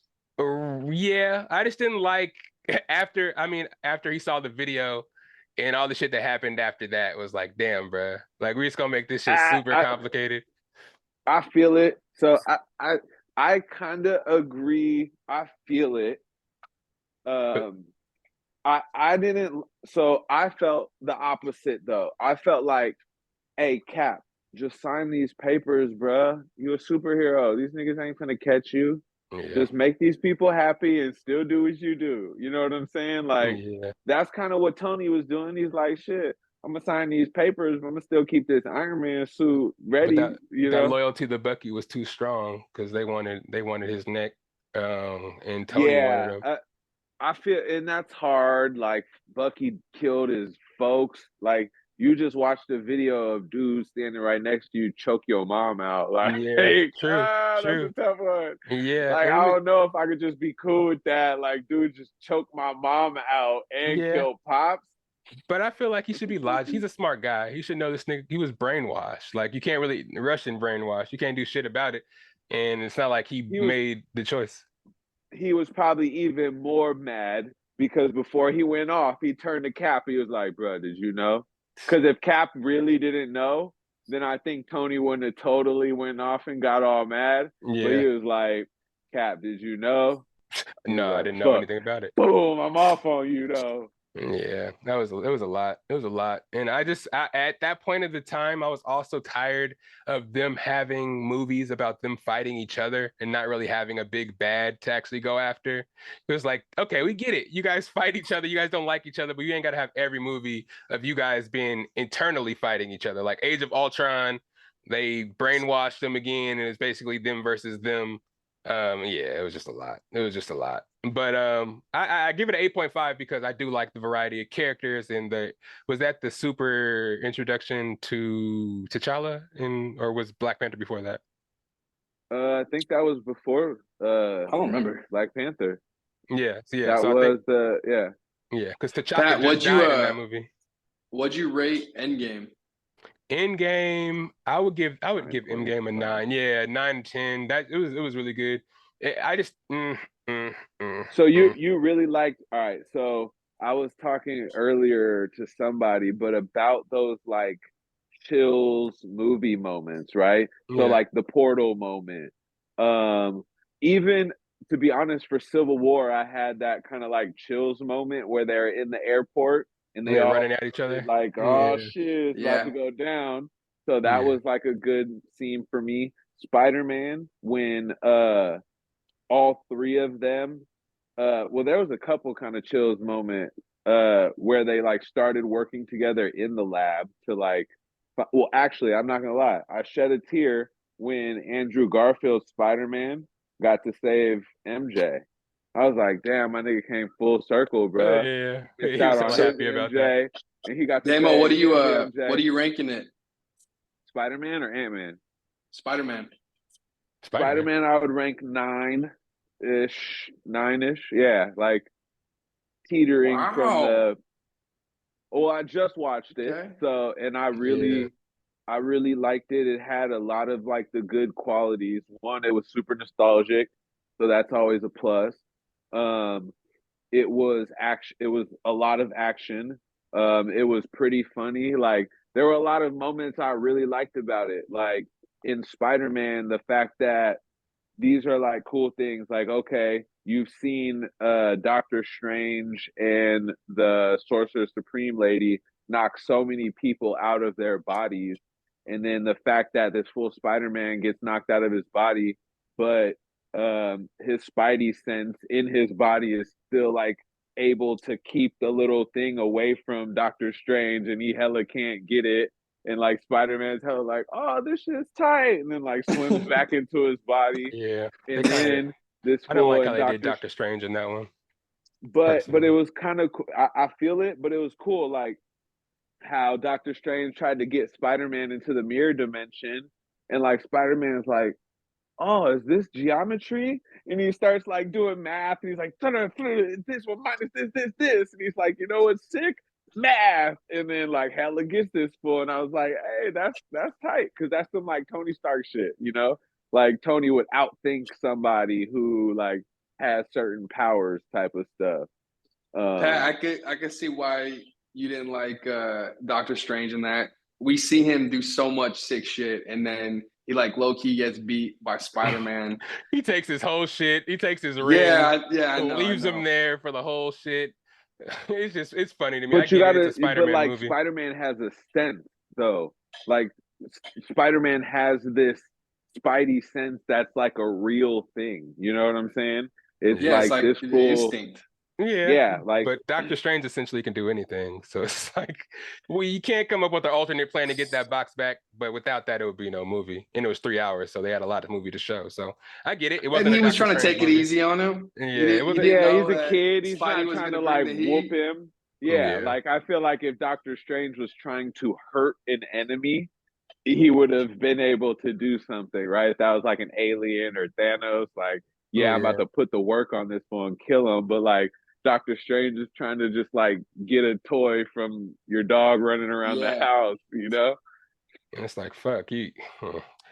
Yeah, I just didn't like after he saw the video and all the shit that happened after that was like, damn, bruh. Like we're just gonna make this shit super complicated. I feel it. So I kind of agree. I feel it. I didn't. So I felt the opposite though. I felt like, hey, Cap, just sign these papers, bruh. You a superhero. These niggas ain't gonna catch you. Yeah. Just make these people happy and still do what you do. You know what I'm saying? Like, that's kind of what Tony was doing. He's like, shit, I'm gonna sign these papers, but I'm gonna still keep this Iron Man suit ready. That loyalty to Bucky was too strong because they wanted his neck. And Tony wanted him. I feel, and that's hard. Like Bucky killed his folks. Like you just watched a video of dudes standing right next to you choke your mom out. Like, true. That's a tough one. Yeah, like I don't know if I could just be cool with that. Like, dude, just choke my mom out and kill Pops. But I feel like he should be logical. He's a smart guy. He should know this nigga. He was brainwashed. Like you can't really Russian brainwash. You can't do shit about it. And it's not like he made the choice. He was probably even more mad because before he went off, he turned to Cap. He was like, bro, did you know? Because if Cap really didn't know, then I think Tony wouldn't have totally went off and got all mad. Yeah. But he was like, Cap, did you know? No, I didn't know anything about it. Boom, I'm off on you, though. Yeah, it was a lot. It was a lot. And I at that point of the time, I was also tired of them having movies about them fighting each other and not really having a big bad to actually go after. It was like, okay, we get it. You guys fight each other. You guys don't like each other, but you ain't got to have every movie of you guys being internally fighting each other. Like Age of Ultron, they brainwashed them again, and it's basically them versus them. It was just a lot. But I give it an 8.5 because I do like the variety of characters and was that the super introduction to T'Challa or was Black Panther before that? I think that was before I don't remember. Black Panther. Yeah. That was because T'Challa just died in that movie. What'd you rate Endgame? Endgame, I would give Endgame a 9. Yeah, 9 10. It was really good. I just So you really liked, all right, so I was talking earlier to somebody, but about those like chills movie moments, right? So like the portal moment. Even to be honest, for Civil War, I had that kind of like chills moment where they're in the airport and they all running at each other. Like, oh shit, it's about to go down. So that was like a good scene for me. Spider-Man, when all three of them, well, there was a couple kind of chills moment where they like started working together in the lab to like, well, actually, I'm not gonna lie, I shed a tear when Andrew Garfield's Spider-Man got to save MJ. I was like, damn, my nigga came full circle, bro. Yeah, Missed he was out so on his happy about that. MJ, and he got to Damo, save what his MJ. are you ranking it? Spider-Man or Ant-Man? Spider-Man. Spider-Man, I would rank 9-ish. Yeah, like teetering from Wow. the. Well, I just watched it, Okay. so and I really liked it. It had a lot of like the good qualities. One, it was super nostalgic, so that's always a plus. It was action. It was a lot of action. It was pretty funny. Like there were a lot of moments I really liked about it. Like in Spider-Man, the fact that these are like cool things. Like okay, you've seen Doctor Strange and the Sorcerer Supreme lady knock so many people out of their bodies, and then the fact that this full Spider-Man gets knocked out of his body, but his Spidey sense in his body is still like able to keep the little thing away from Doctor Strange, and he hella can't get it. And like Spider-Man's hella like, oh, this shit's tight, and then like swims back into his body. Yeah, And then this I don't fool like how and they did Doctor Strange in that one. but it was kind of cool. I feel it, but it was cool. Like how Doctor Strange tried to get Spider-Man into the mirror dimension, and like Spider-Man's like, oh, is this geometry? And he starts like doing math, and he's like, this one minus this, and he's like, you know what's sick? Math. And then like hella gets this full, and I was like, hey, that's tight, because that's some like Tony Stark shit, you know? Like Tony would outthink somebody who like has certain powers type of stuff. Pat, I could see why you didn't like Doctor Strange in that. We see him do so much sick shit, and then he like low key gets beat by Spider-Man. He takes his whole shit. He takes his ring. I know, leaves him there for the whole shit. It's funny to me. But you gotta, it's a Spider-Man but like movie. Spider-Man has a sense though. Like Spider-Man has this Spidey sense that's like a real thing. You know what I'm saying? It's like this the cool instinct. Yeah, like but Doctor Strange essentially can do anything. So it's like, well, you can't come up with an alternate plan to get that box back. But without that, it would be no movie. And it was 3 hours, so they had a lot of movie to show. So I get it. It wasn't. And he was trying to take it easy on him. Yeah, he's a kid. He's not trying to like whoop him. Yeah, like I feel like if Doctor Strange was trying to hurt an enemy, he would have been able to do something, right? If that was like an alien or Thanos, like, I'm about to put the work on this one and kill him. But like Doctor Strange is trying to just like get a toy from your dog running around the house, you know? And it's like, fuck you.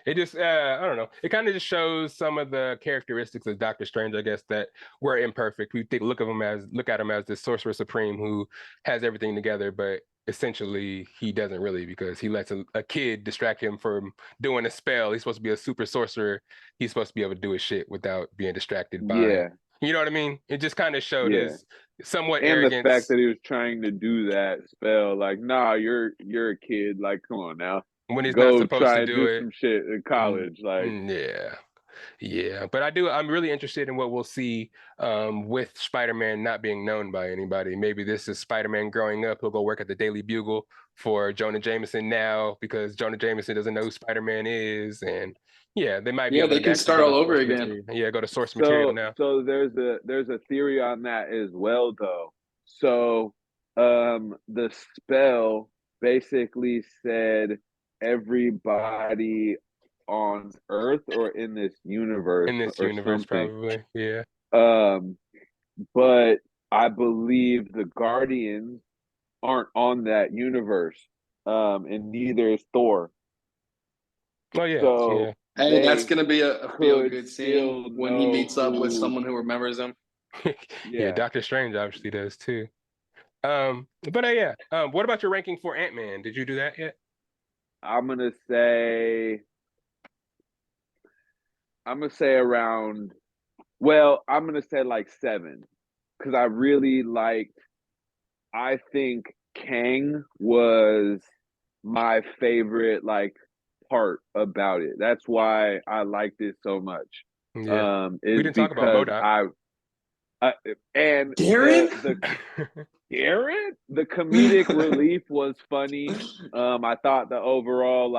It just, I don't know. It kind of just shows some of the characteristics of Doctor Strange, I guess, that were imperfect. We look at him as this Sorcerer Supreme who has everything together, but essentially he doesn't really, because he lets a kid distract him from doing a spell. He's supposed to be a super sorcerer. He's supposed to be able to do his shit without being distracted by you know what I mean? It just kind of showed his somewhat arrogance. And the fact that he was trying to do that spell, like, nah, you're a kid. Like, come on now. When he's Go not supposed try to do some shit in college. Like, but I'm really interested in what we'll see with Spider-Man not being known by anybody. Maybe this is Spider-Man growing up. He'll go work at the Daily Bugle for Jonah Jameson now, because Jonah Jameson doesn't know who Spider-Man is, and they might be able they can start all over again. Go to source material now. So there's a theory on that as well, though. So the spell basically said everybody on Earth or in this universe, probably, but I believe the Guardians aren't on that universe, and neither is Thor. Hey, that's gonna be a feel good scene when he meets up with someone who remembers him. Doctor Strange obviously does too. What about your ranking for Ant-Man? Did you do that yet? I'm gonna say around. Well, I'm gonna say like 7, because I really liked. I think Kang was my favorite part about it. That's why I liked it so much. We didn't talk about MODOK. And Darren? Darren, the comedic relief was funny. I thought the overall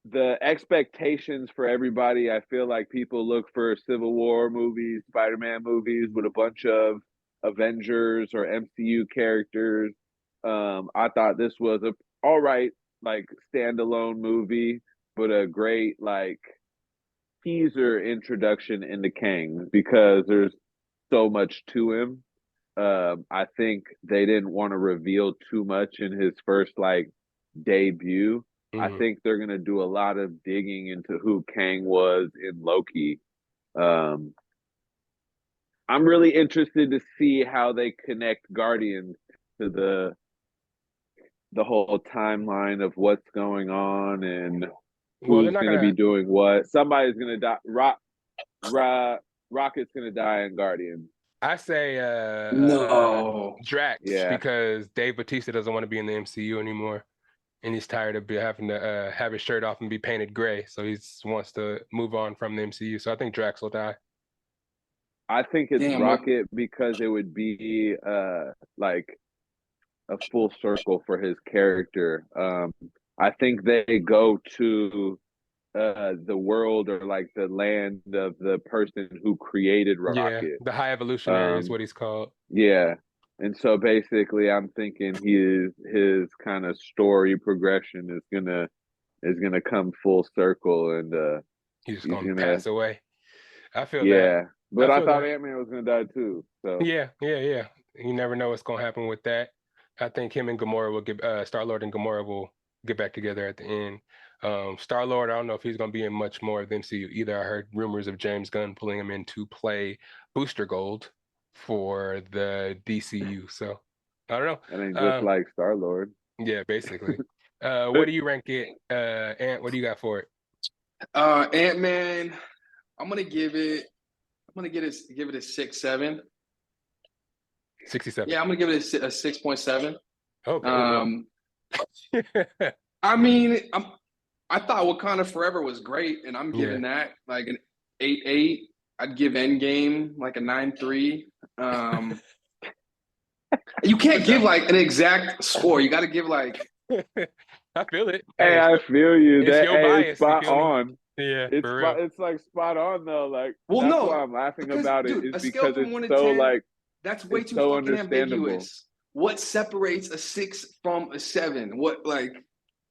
the expectations for everybody, I feel like people look for Civil War movies, Spider-Man movies with a bunch of Avengers or MCU characters. I thought this was a all right, like standalone movie, but a great like teaser introduction into Kang because there's so much to him. I think they didn't want to reveal too much in his first like debut. I think they're gonna do a lot of digging into who Kang was in Loki. I'm really interested to see how they connect Guardians to the whole timeline of what's going on and who's going to be doing what. Somebody's going to die. Rocket's going to die in Guardians. I say no Drax because Dave Bautista doesn't want to be in the MCU anymore. And he's tired of having to have his shirt off and be painted gray. So he wants to move on from the MCU. So I think Drax will die. I think it's Rocket because it would be like a full circle for his character. I think they go to the world or like the land of the person who created Rocket. Yeah, the High Evolutionary is what he's called. Yeah. And so basically I'm thinking his kind of story progression is gonna come full circle and he's gonna pass away. I feel that. But I thought Ant-Man was gonna die too. So yeah. You never know what's gonna happen with that. I think him and Gamora will get Star-Lord and Gamora will get back together at the end. Star-Lord, I don't know if he's gonna be in much more of the MCU either. I heard rumors of James Gunn pulling him in to play Booster Gold for the DCU. So I don't know. And then just like Star-Lord. Yeah, basically. What do you rank it? Ant, what do you got for it? Ant-Man, I'm gonna give it a 6.7. 67. Yeah, I'm gonna give it a 6.7. Okay. I mean, I thought Wakanda Forever was great, and I'm giving that like an 8.8. I'd give Endgame like a 9.3. You can't give like an exact score. You got to give like. I feel it. Hey, I feel you. It's that your bias. Spot on. Yeah, it's like spot on though. Like, well, that's why I'm laughing about it. Is because it's so 10, like that's way too fucking ambiguous. What separates a 6 from a 7? What like?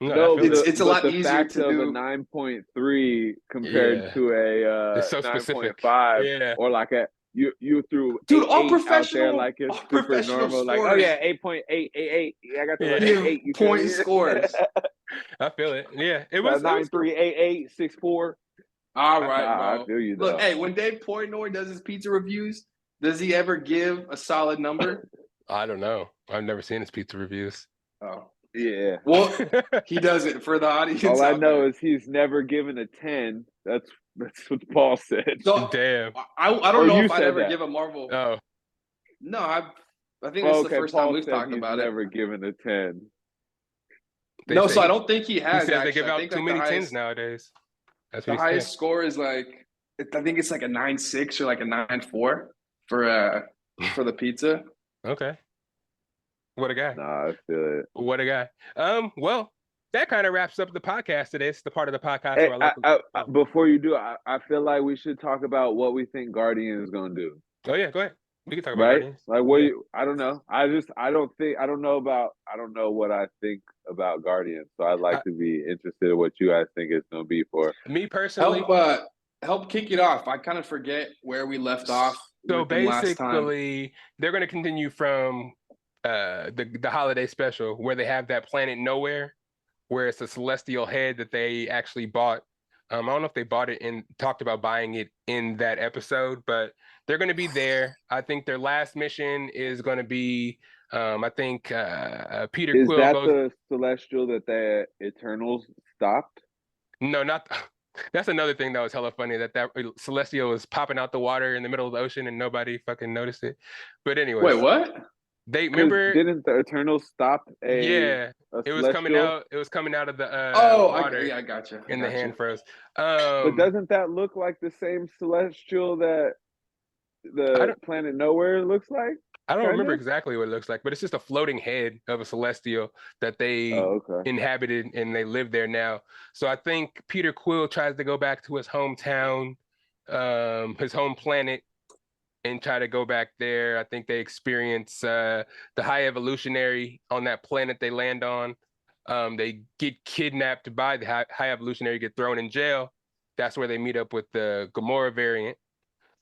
No, it's a lot easier to do. A 9.3 compared to a it's so 9.5 or like a you threw dude all professional out there like it's super normal like 8.8. I got the 8 point scores. I feel it. Yeah, it was 9.3, 8.8, 6.4. All right, bro. I feel you. Though. Look, hey, when Dave Portnoy does his pizza reviews, does he ever give a solid number? I don't know. I've never seen his pizza reviews. Oh. Yeah. Well, he doesn't for the audience. All I know is he's never given a 10. That's what Paul said. So, damn. I don't know if I'd ever give a Marvel. Oh. No, I think this is the first time we've talked about it. Never given a 10. No, so I don't think he has. He says they give out too many 10s nowadays. That's what the highest score is like, I think it's like a 9.6 or like a 9.4 for the pizza. Okay. What a guy. Nah, I feel it. What a guy. Well, that kind of wraps up the podcast today. It's the part of the podcast where I before you do, I feel like we should talk about what we think Guardian is going to do. Oh yeah, go ahead. We can talk about Guardians. Like I don't know. I don't know what I think about Guardians. So I'd like to be interested in what you guys think it's going to be for me personally. Help kick it off. I kind of forget where we left off. So basically, they're going to continue from the holiday special where they have that planet Nowhere, where it's a celestial head that they actually bought. I don't know if they bought it and talked about buying it in that episode, but they're going to be there. I think their last mission is going to be, I think Peter Quill goes. The celestial that the Eternals stopped? No, not. That's another thing that was hella funny, that celestial was popping out the water in the middle of the ocean and nobody fucking noticed it. But anyway. Wait, what? They remember? Didn't the Eternals stop it was coming out. It was coming out of the water. I gotcha. And the hand froze. But doesn't that look like the same celestial that the planet Nowhere looks like? I don't remember Kinda? exactly what it looks like, but it's just a floating head of a celestial that they Oh, okay. inhabited and they live there now. So I think Peter Quill tries to go back to his hometown, his home planet, and try to go back there. I think they experience the High Evolutionary on that planet they land on. They get kidnapped by the High Evolutionary, get thrown in jail. That's where they meet up with the Gamora variant.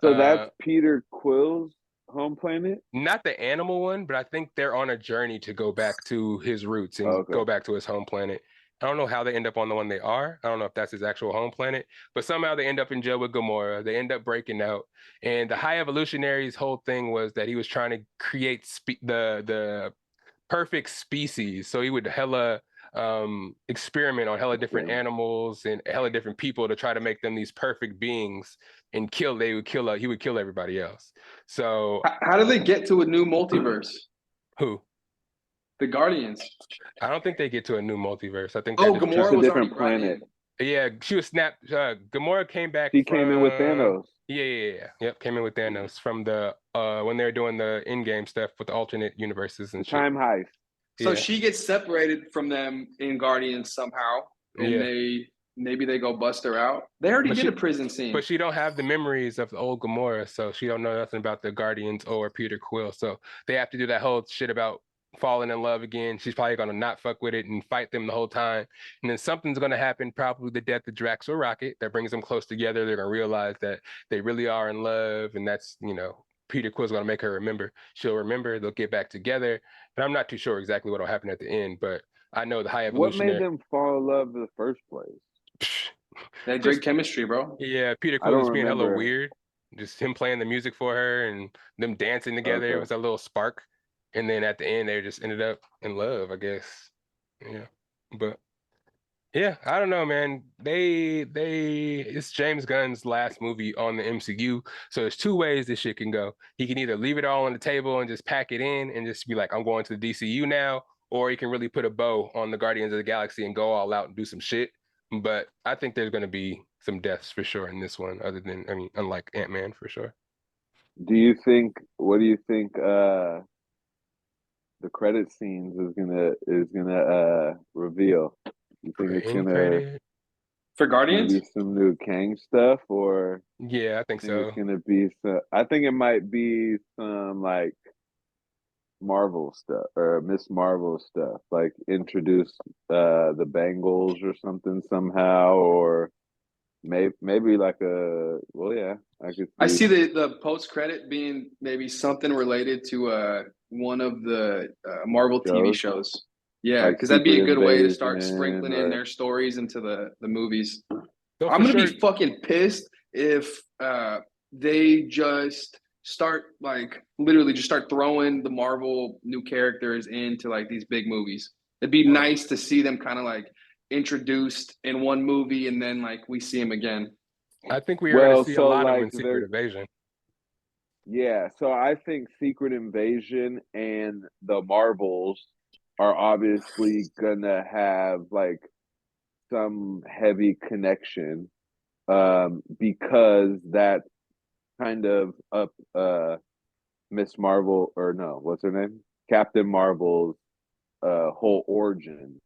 So that's Uh, Peter Quill's home planet? Not the animal one, but I think they're on a journey to go back to his roots Oh, and okay. go back to his home planet. I don't know how they end up on the one they are. I don't know if that's his actual home planet, but somehow they end up in jail with Gamora. They end up breaking out, and the High Evolutionary's whole thing was that he was trying to create the perfect species. So he would hella experiment on hella different Experiment. animals and hella different people to try to make them these perfect beings and kill. He would kill everybody else. So How do they get to a new multiverse? who? The Guardians. I don't think they get to a new multiverse. I think Oh, they're just It's Gamora a was already different brought planet. in. yeah, she was snapped. Gamora came back He from came in with Thanos. Yeah. Yep, came in with Thanos from the when they were doing the in-game stuff with the alternate universes The and shit. time heist. So Yeah. she gets separated from them in Guardians somehow, and Yeah. maybe they go bust her out. They already But did she- a prison scene. But she don't have the memories of the old Gamora, so she don't know nothing about the Guardians or Peter Quill. So they have to do that whole shit about falling in love again. She's probably gonna not fuck with it and fight them the whole time. And then something's gonna happen, probably the death of Drax or Rocket, that brings them close together. They're gonna realize that they really are in love, and that's, Peter Quill's gonna make her remember. She'll remember, they'll get back together. And I'm not too sure exactly what'll happen at the end, but I know the High What made Evolutionary. them fall in love in the first place? They had Just great chemistry, bro. Yeah, Peter I Quill don't was being hella remember. weird. Just him playing the music for her and them dancing together. It Okay. was a little spark. And then at the end, they just ended up in love, I guess. Yeah. But yeah, I don't know, man. It's James Gunn's last movie on the MCU. So there's two ways this shit can go. He can either leave it all on the table and just pack it in and just be like, I'm going to the DCU now, or he can really put a bow on the Guardians of the Galaxy and go all out and do some shit. But I think there's going to be some deaths for sure in this one, unlike Ant-Man for sure. What do you think the credit scenes is gonna reveal? You think it's End gonna credit? For gonna Guardians, be some new Kang stuff, or Yeah, I think think so. it's gonna be some? I think it might be some like Marvel stuff or Miss Marvel stuff, like introduce the Bengals or something somehow, or maybe like I see the post credit being maybe something related to one of the Marvel TV shows. Yeah, like because that'd be a Secret good way to start Invasion sprinkling in or- their stories into the movies. So I'm for gonna sure, be fucking pissed if they just start like literally just start throwing the Marvel new characters into like these big movies. It'd be nice to see them kind of like introduced in one movie and then like we see them again. I think we are going Well, to see a so lot of them in like Secret Invasion. yeah, so I think Secret Invasion and the Marvels are obviously gonna have like some heavy connection because that kind of up Miss Marvel, or no, what's her name? Captain Marvel's whole origin.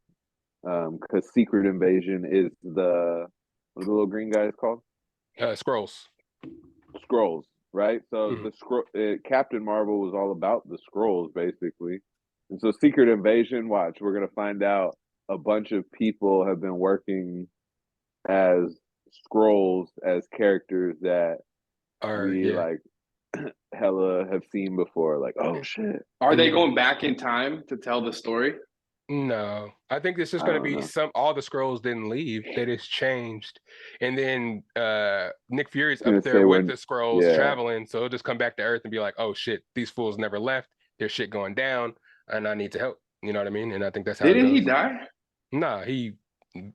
Because Secret Invasion is what are the little green guys called? Scrolls. Scrolls, right? So Mhm. Captain Marvel was all about the scrolls, basically. And so Secret Invasion, watch, we're gonna find out a bunch of people have been working as scrolls as characters that we Yeah. like hella have seen before. Like, oh shit. Are they going back in time to tell the story? No, I think it's just I going to don't be know. all the scrolls didn't leave. They just changed. And then Nick Fury's I was up gonna say there with when the scrolls yeah. traveling. So he'll just come back to Earth and be like, oh shit, these fools never left. There's shit going down and I need to help. You know what I mean? And I think that's how it Didn't he goes. die? Nah,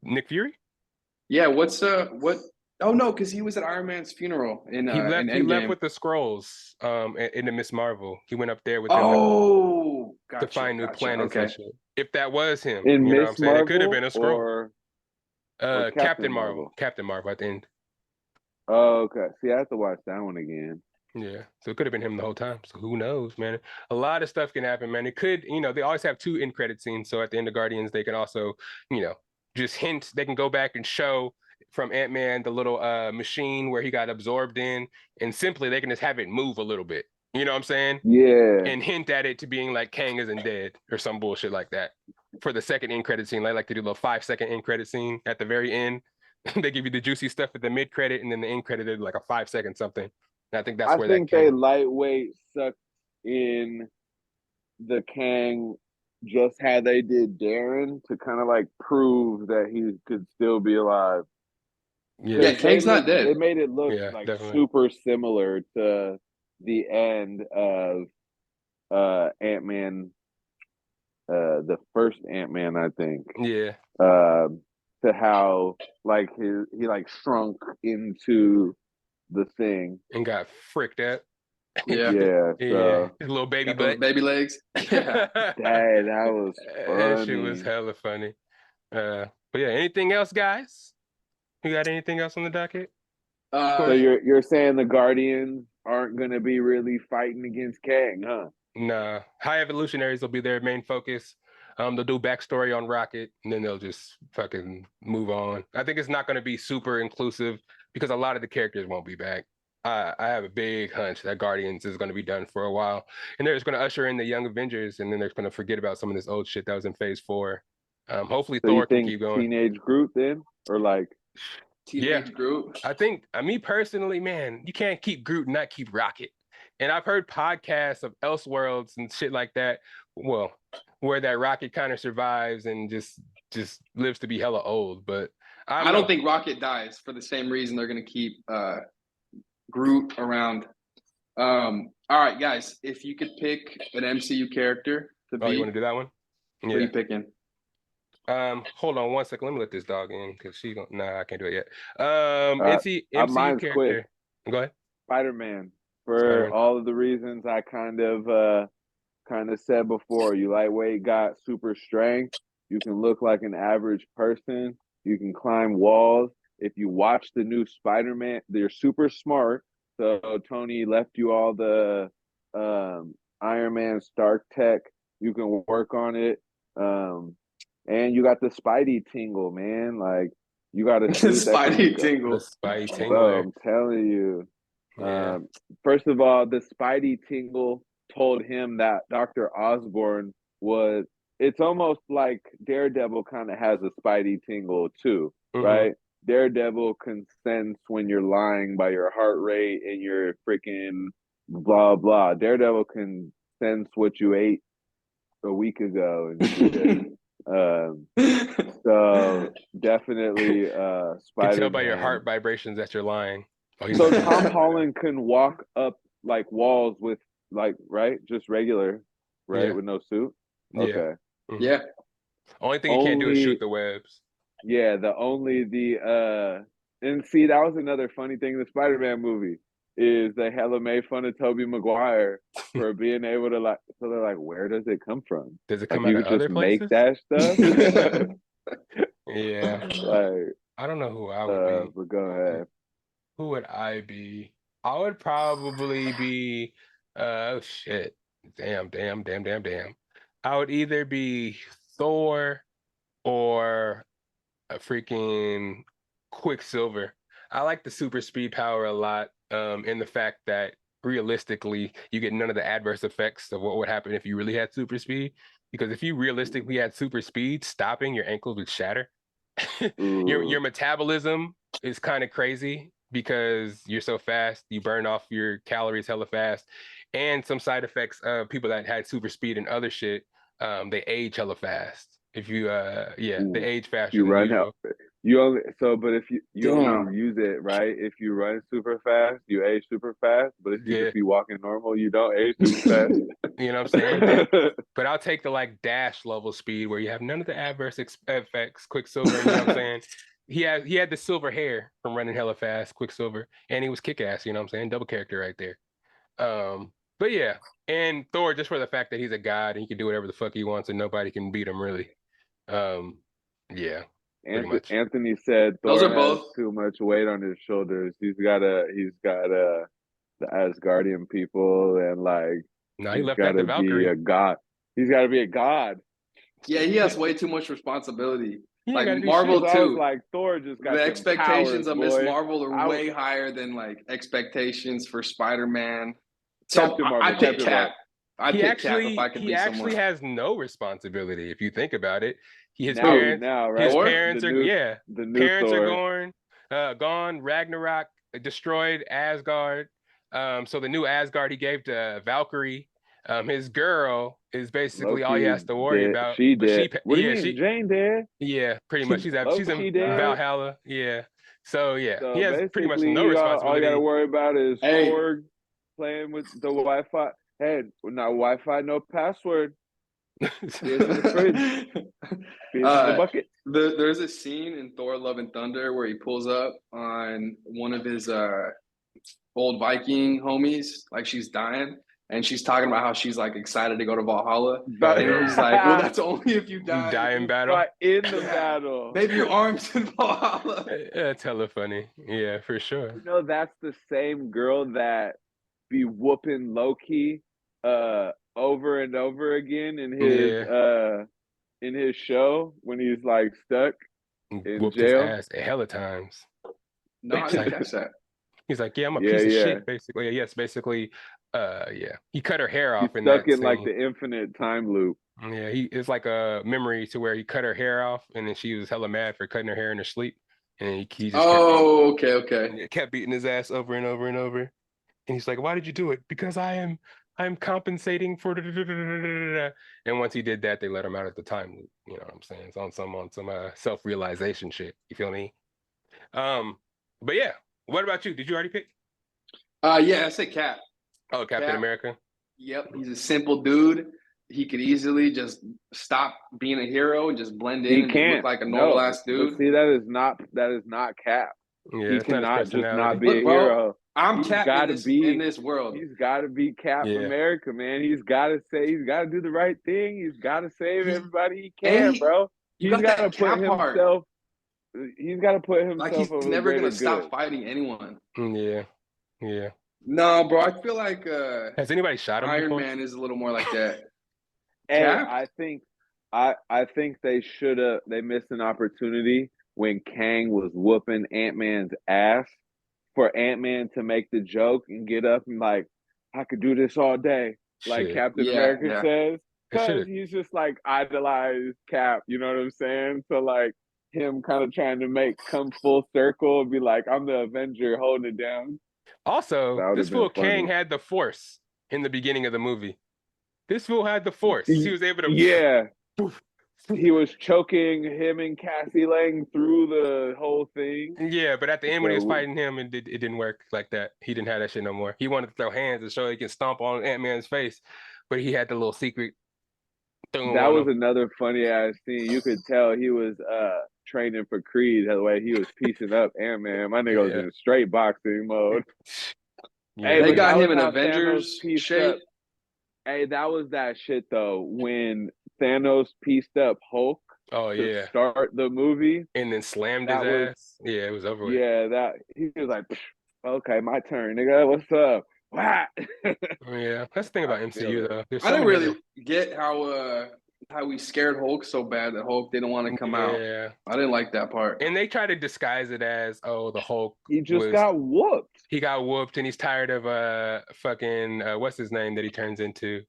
Nick Fury? Yeah. What? Oh no, because he was at Iron Man's funeral in He left Endgame. with the scrolls in the Miss Marvel. He went up there with them Oh, to gotcha, find new gotcha. planets and Okay. shit. If that was him, In you know what I'm Miss saying? It could have been Marvel a scroll. or Captain Marvel? Captain Marvel at the end. Oh, okay. See, I have to watch that one again. Yeah, so it could have been him the whole time. So who knows, man? A lot of stuff can happen, man. It could, they always have 2 end credit scenes. So at the end of Guardians, they can also, you know, just hint. They can go back and show from Ant-Man the little machine where he got absorbed in, and simply they can just have it move a little bit. You know what I'm saying? Yeah. And hint at it to being like Kang isn't dead or some bullshit like that. For the second end credit scene, they like to do a little 5-second end credit scene at the very end. They give you the juicy stuff at the mid credit, and then the end credit is like a 5-second something. And I think that's I where that think they came. lightweight sucked in the Kang just how they did Darren to kind of like prove that he could still be alive. Yeah, Kang's not dead. They made it look like definitely. super similar to the end of Ant-Man, the first Ant-Man, I think. Yeah. To how like he like shrunk into the thing And got fricked up. Yeah. Yeah. So His little baby got those butt. baby legs. Yeah. that was funny. That shit was hella funny. But yeah, anything else, guys? You got anything else on the docket? So you're saying the Guardians aren't gonna be really fighting against Kang, huh? Nah. High Evolutionaries will be their main focus. They'll do backstory on Rocket, and then they'll just fucking move on. I think it's not going to be super inclusive because a lot of the characters won't be back. I have a big hunch that Guardians is going to be done for a while, and they're just going to usher in the Young Avengers, and then they're going to forget about some of this old shit that was in Phase 4. Hopefully, So Thor you can think keep going. Teenage Groot then, or like Teenage Groot? I think, me personally, man, you can't keep Groot and not keep Rocket. And I've heard podcasts of Elseworlds and shit like that. Well, where that Rocket kind of survives and just lives to be hella old. But I don't think Rocket dies for the same reason they're going to keep Groot around. All right, guys, if you could pick an MCU character to be, you want to do that one? Who are you picking? Hold on 1 second. Let me let this dog in because she don't. Nah, I can't do it yet. MCU mine's character. quick. Go ahead. Spider-Man, for all of the reasons I kind of said before. You lightweight, got super strength. You can look like an average person. You can climb walls. If you watch the new Spider-Man, they're super smart. So Tony left you all the Iron Man Stark tech. You can work on it. And you got the Spidey tingle, man. Like you got a Spidey tingle. The Spidey tingle. Bro, I'm telling you. Yeah. First of all, the Spidey tingle told him that Dr. Osborn was. It's almost like Daredevil kind of has a Spidey tingle too, right? Daredevil can sense when you're lying by your heart rate and your freaking blah blah. Daredevil can sense what you ate a week ago and shit. So definitely Spider-Man. You can tell by your heart vibrations that you're lying. So Tom Holland can walk up like walls with like just regular, right? With no suit. Okay. Yeah. Only thing he can't do is shoot the webs. Yeah, and see, that was another funny thing in the Spider-Man movie is they hella made fun of Tobey Maguire for being able to like. So they're like, where does it come from? Does it come out of other places? Make that stuff. Yeah. Like I don't know who I would be. But go ahead. Who would I be? I would probably be. Oh shit! Damn! I would either be Thor or a freaking Quicksilver. I like the super speed power a lot, in the fact that realistically you get none of the adverse effects of what would happen if you really had super speed. Because if you realistically had super speed, stopping your ankles would shatter. Your metabolism is kind of crazy because you're so fast, you burn off your calories hella fast. And some side effects of people that had super speed and other shit, they age hella fast. If you they age faster. You run out. You only but if you only use it right. If you run super fast, you age super fast. But if you just be walking normal, you don't age super fast. You know what I'm saying? But I'll take the like dash level speed where you have none of the adverse effects. Quicksilver, you know what I'm saying? He had the silver hair from running hella fast, Quicksilver, and he was kick ass. You know what I'm saying? Double character right there. But yeah, and Thor just for the fact that he's a god and he can do whatever the fuck he wants and nobody can beat him really. Yeah. Anthony said Thor has too much weight on his shoulders. He's got the Asgardian people, and like No, he he's left got that to to be Valkyrie. a god. He's got to be a god. Yeah, he has way too much responsibility. He ain't Like gotta do Marvel shit. So I was too. like, Thor just got The them expectations powers, of Miss boy. Marvel are I- way higher than like expectations for Spider-Man. So Captain Marvel, I pick Captain Cap. I He pick Cap if I actually could he be actually someone. has no responsibility if you think about it. His now, parents right? his Thor? parents the are new, yeah. the new Parents Thor. are gone. Ragnarok destroyed Asgard. So the new Asgard he gave to Valkyrie. His girl is basically all he Loki has to worry did. about. She But did. What do you mean, Jane did? yeah, pretty much. She's Loki in did. Valhalla. Yeah. So yeah, he So has pretty much basically, no all you got responsibility. to worry about is Hey. Thor playing with the Wi-Fi. Hey, not Wi-Fi, no password. Fish in the fridge. Fish in the bucket. There's a scene in Thor: Love and Thunder where he pulls up on one of his old Viking homies, like she's dying, and she's talking about how she's like excited to go to Valhalla, But and he's like, "Well, that's only if you die." Die in battle. right in the Yeah. battle. Maybe your arms in Valhalla. That's hella funny. Yeah, for sure. You know, that's the same girl that be whooping Loki over and over again in his show when he's like stuck in Whooped jail. his ass a hella times. No, I didn't catch that. He's like, yeah, I'm a Yeah, piece of yeah. shit, basically. Yes, basically. Yeah. He cut her hair off He's in stuck that in like scene. the infinite time loop. Yeah, it's like a memory to where he cut her hair off, and then she was hella mad for cutting her hair in her sleep, and he just Okay. kept beating his ass over and over and over, and he's like, "Why did you do it? Because I'm compensating for." And once he did that, they let him out at the time loop. You know what I'm saying? It's on some self-realization shit. You feel me? But yeah, what about you? Did you already pick? Yeah, I said Cap. Oh, Captain Cap. America. Yep, he's a simple dude. He could easily just stop being a hero and just blend in He and can't look like a normal ass But dude. see, that is not Cap. Yeah, He it's not cannot his just not personality. be Look, a bro, hero. I'm He's Cap gotta in this world. He's got to be Cap Yeah. America, man. He's got to do the right thing. He's got to save everybody he and can, bro. You He's got got to that put Cap part. himself. He's got to put himself. Like he's over never gonna greater stop good. fighting anyone. Yeah. No, bro, I feel like Has anybody shot him Iron before? Man is a little more like that. Hey, Cap? I think they missed an opportunity when Kang was whooping Ant-Man's ass for Ant-Man to make the joke and get up and like, I could do this all day, like Shit. Captain America says, They should've. because he's just like idolized Cap, you know what I'm saying? So like him kind of trying to come full circle and be like, I'm the Avenger holding it down. Also, That would've this fool been funny. Kang had the Force in the beginning of the movie. This fool had the Force. He was able to. Yeah. He was choking him and Cassie Lang through the whole thing. Yeah, but at the end when he was So- fighting him, it didn't work like that. He didn't have that shit no more. He wanted to throw hands to show he can stomp on Ant-Man's face, but he had the little secret thing. That was another funny ass scene. You could tell he was training for Creed. The way he was piecing up Ant-Man. My nigga was in straight boxing mode. Yeah. Hey, They but got that him was in how Avengers Thanos pieced shape. up. Hey, that was that shit though. When Thanos pieced up Hulk Oh to yeah, start the movie, and then slammed that his was- ass. Yeah, it was over with. yeah, that he was like, okay, my turn, nigga. What's up? What? Yeah, that's the thing about I feel MCU it. though. There's I so didn't many really other- get how we scared Hulk so bad that Hulk didn't want to come out. Yeah, I didn't like that part. and they try to disguise it as, oh, the Hulk. He just was- got whooped. He got whooped, and he's tired of fucking what's his name that he turns into?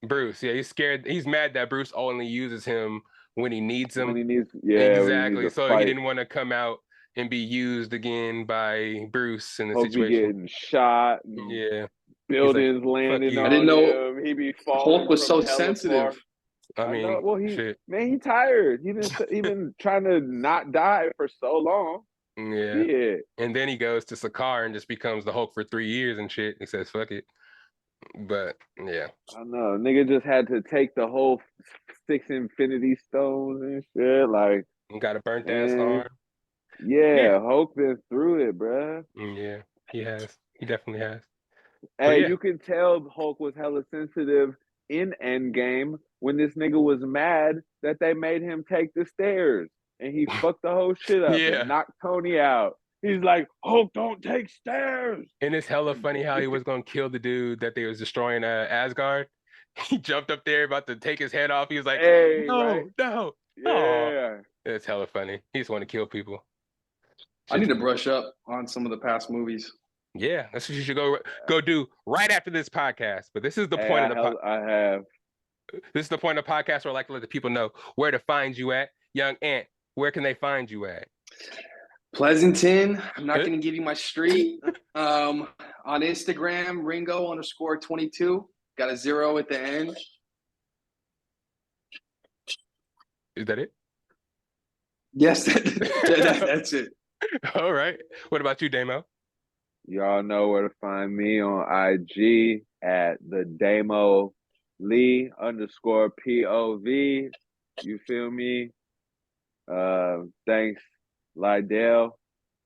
Bruce. Yeah, he's scared. He's mad that Bruce only uses him when he needs him. When he needs, when he exactly. needs to So fight. he didn't want to come out and be used again by Bruce in the Hulk be situation. getting shot. And Yeah, buildings landing you. on I didn't know him. He be falling. Hulk was from so hella sensitive. far. I mean, know. Well, shit. he tired. He been trying to not die for so long. Yeah. Yeah. And then he goes to Sakaar and just becomes the Hulk for 3 years and shit. He says, "Fuck it." But yeah, I know. Nigga just had to take the whole 6 Infinity Stones and shit. Like, got a burnt ass Man. arm. yeah, Hulk been through it, bruh. Yeah, he has. He definitely has. Hey, yeah. you can tell Hulk was hella sensitive in Endgame when this nigga was mad that they made him take the stairs and he fucked the whole shit up Yeah. and knocked Tony out. He's like, Hulk, don't take stairs. And it's hella funny how he was gonna kill the dude that they was destroying Asgard. He jumped up there about to take his head off. He was like, Hey, no, right? no. Yeah. It's hella funny. He just want to kill people. I need to brush up on some of the past movies. Yeah, that's what you should go do right after this podcast. But this is the point of the I have. This is the point of the podcast where I like to let the people know where to find you at. Young Ant, where can they find you at? Pleasanton. I'm not going to give you my street. On Instagram, Ringo_22. Got a 0 at the end. Is that it? Yes, that's it. All right. What about you, Damo? Y'all know where to find me on IG at the Daymolee _POV. You feel me? Thanks, Lydell,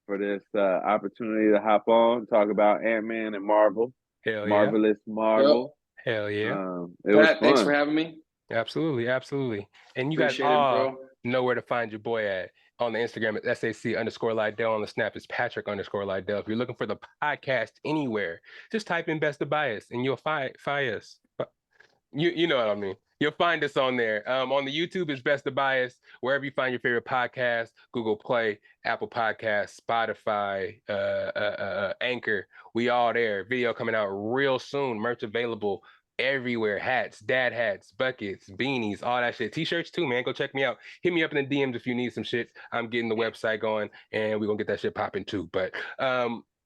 for this opportunity to hop on, talk about Ant-Man and Marvel. Hell yeah. Marvelous Marvel. Hell yeah. It was fun. Thanks for having me. Absolutely, absolutely. And you Appreciate guys all it, bro. know where to find your boy at. On the Instagram, it's SAC_Lydell. On the Snap, it's Patrick_Lydell. If you're looking for the podcast anywhere, just type in Best of Bias and you'll find us. You know what I mean. You'll find us on there. On the YouTube, it's Best of Bias. Wherever you find your favorite podcast, Google Play, Apple Podcasts, Spotify, Anchor, we all there. Video coming out real soon. Merch available everywhere. Hats, dad hats, buckets, beanies, all that shit. T-shirts too, man. Go check me out. Hit me up in the DMs if you need some shit. I'm getting the website going and we're gonna get that shit popping too. But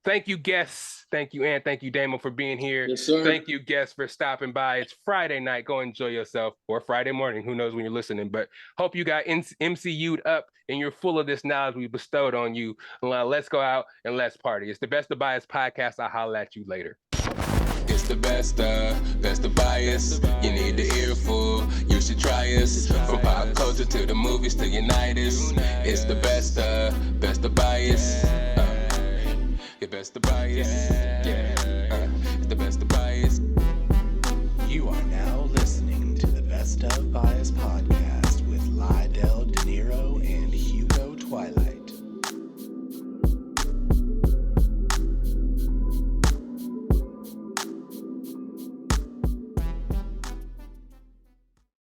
thank you, guests. Thank you, Ant. Thank you, Damo, for being here. Yes, sir. Thank you, guests, for stopping by. It's Friday night. Go enjoy yourself. Or Friday morning. Who knows when you're listening. But hope you got MCU'd up and you're full of this knowledge we bestowed on you. Let's go out and let's party. It's the Best of Bias podcast. I'll holler at you later. It's the best of Bias. You need the earful, you should try us. From pop culture to the movies to unite us. It's the best of Bias. Your best of Bias. Yeah.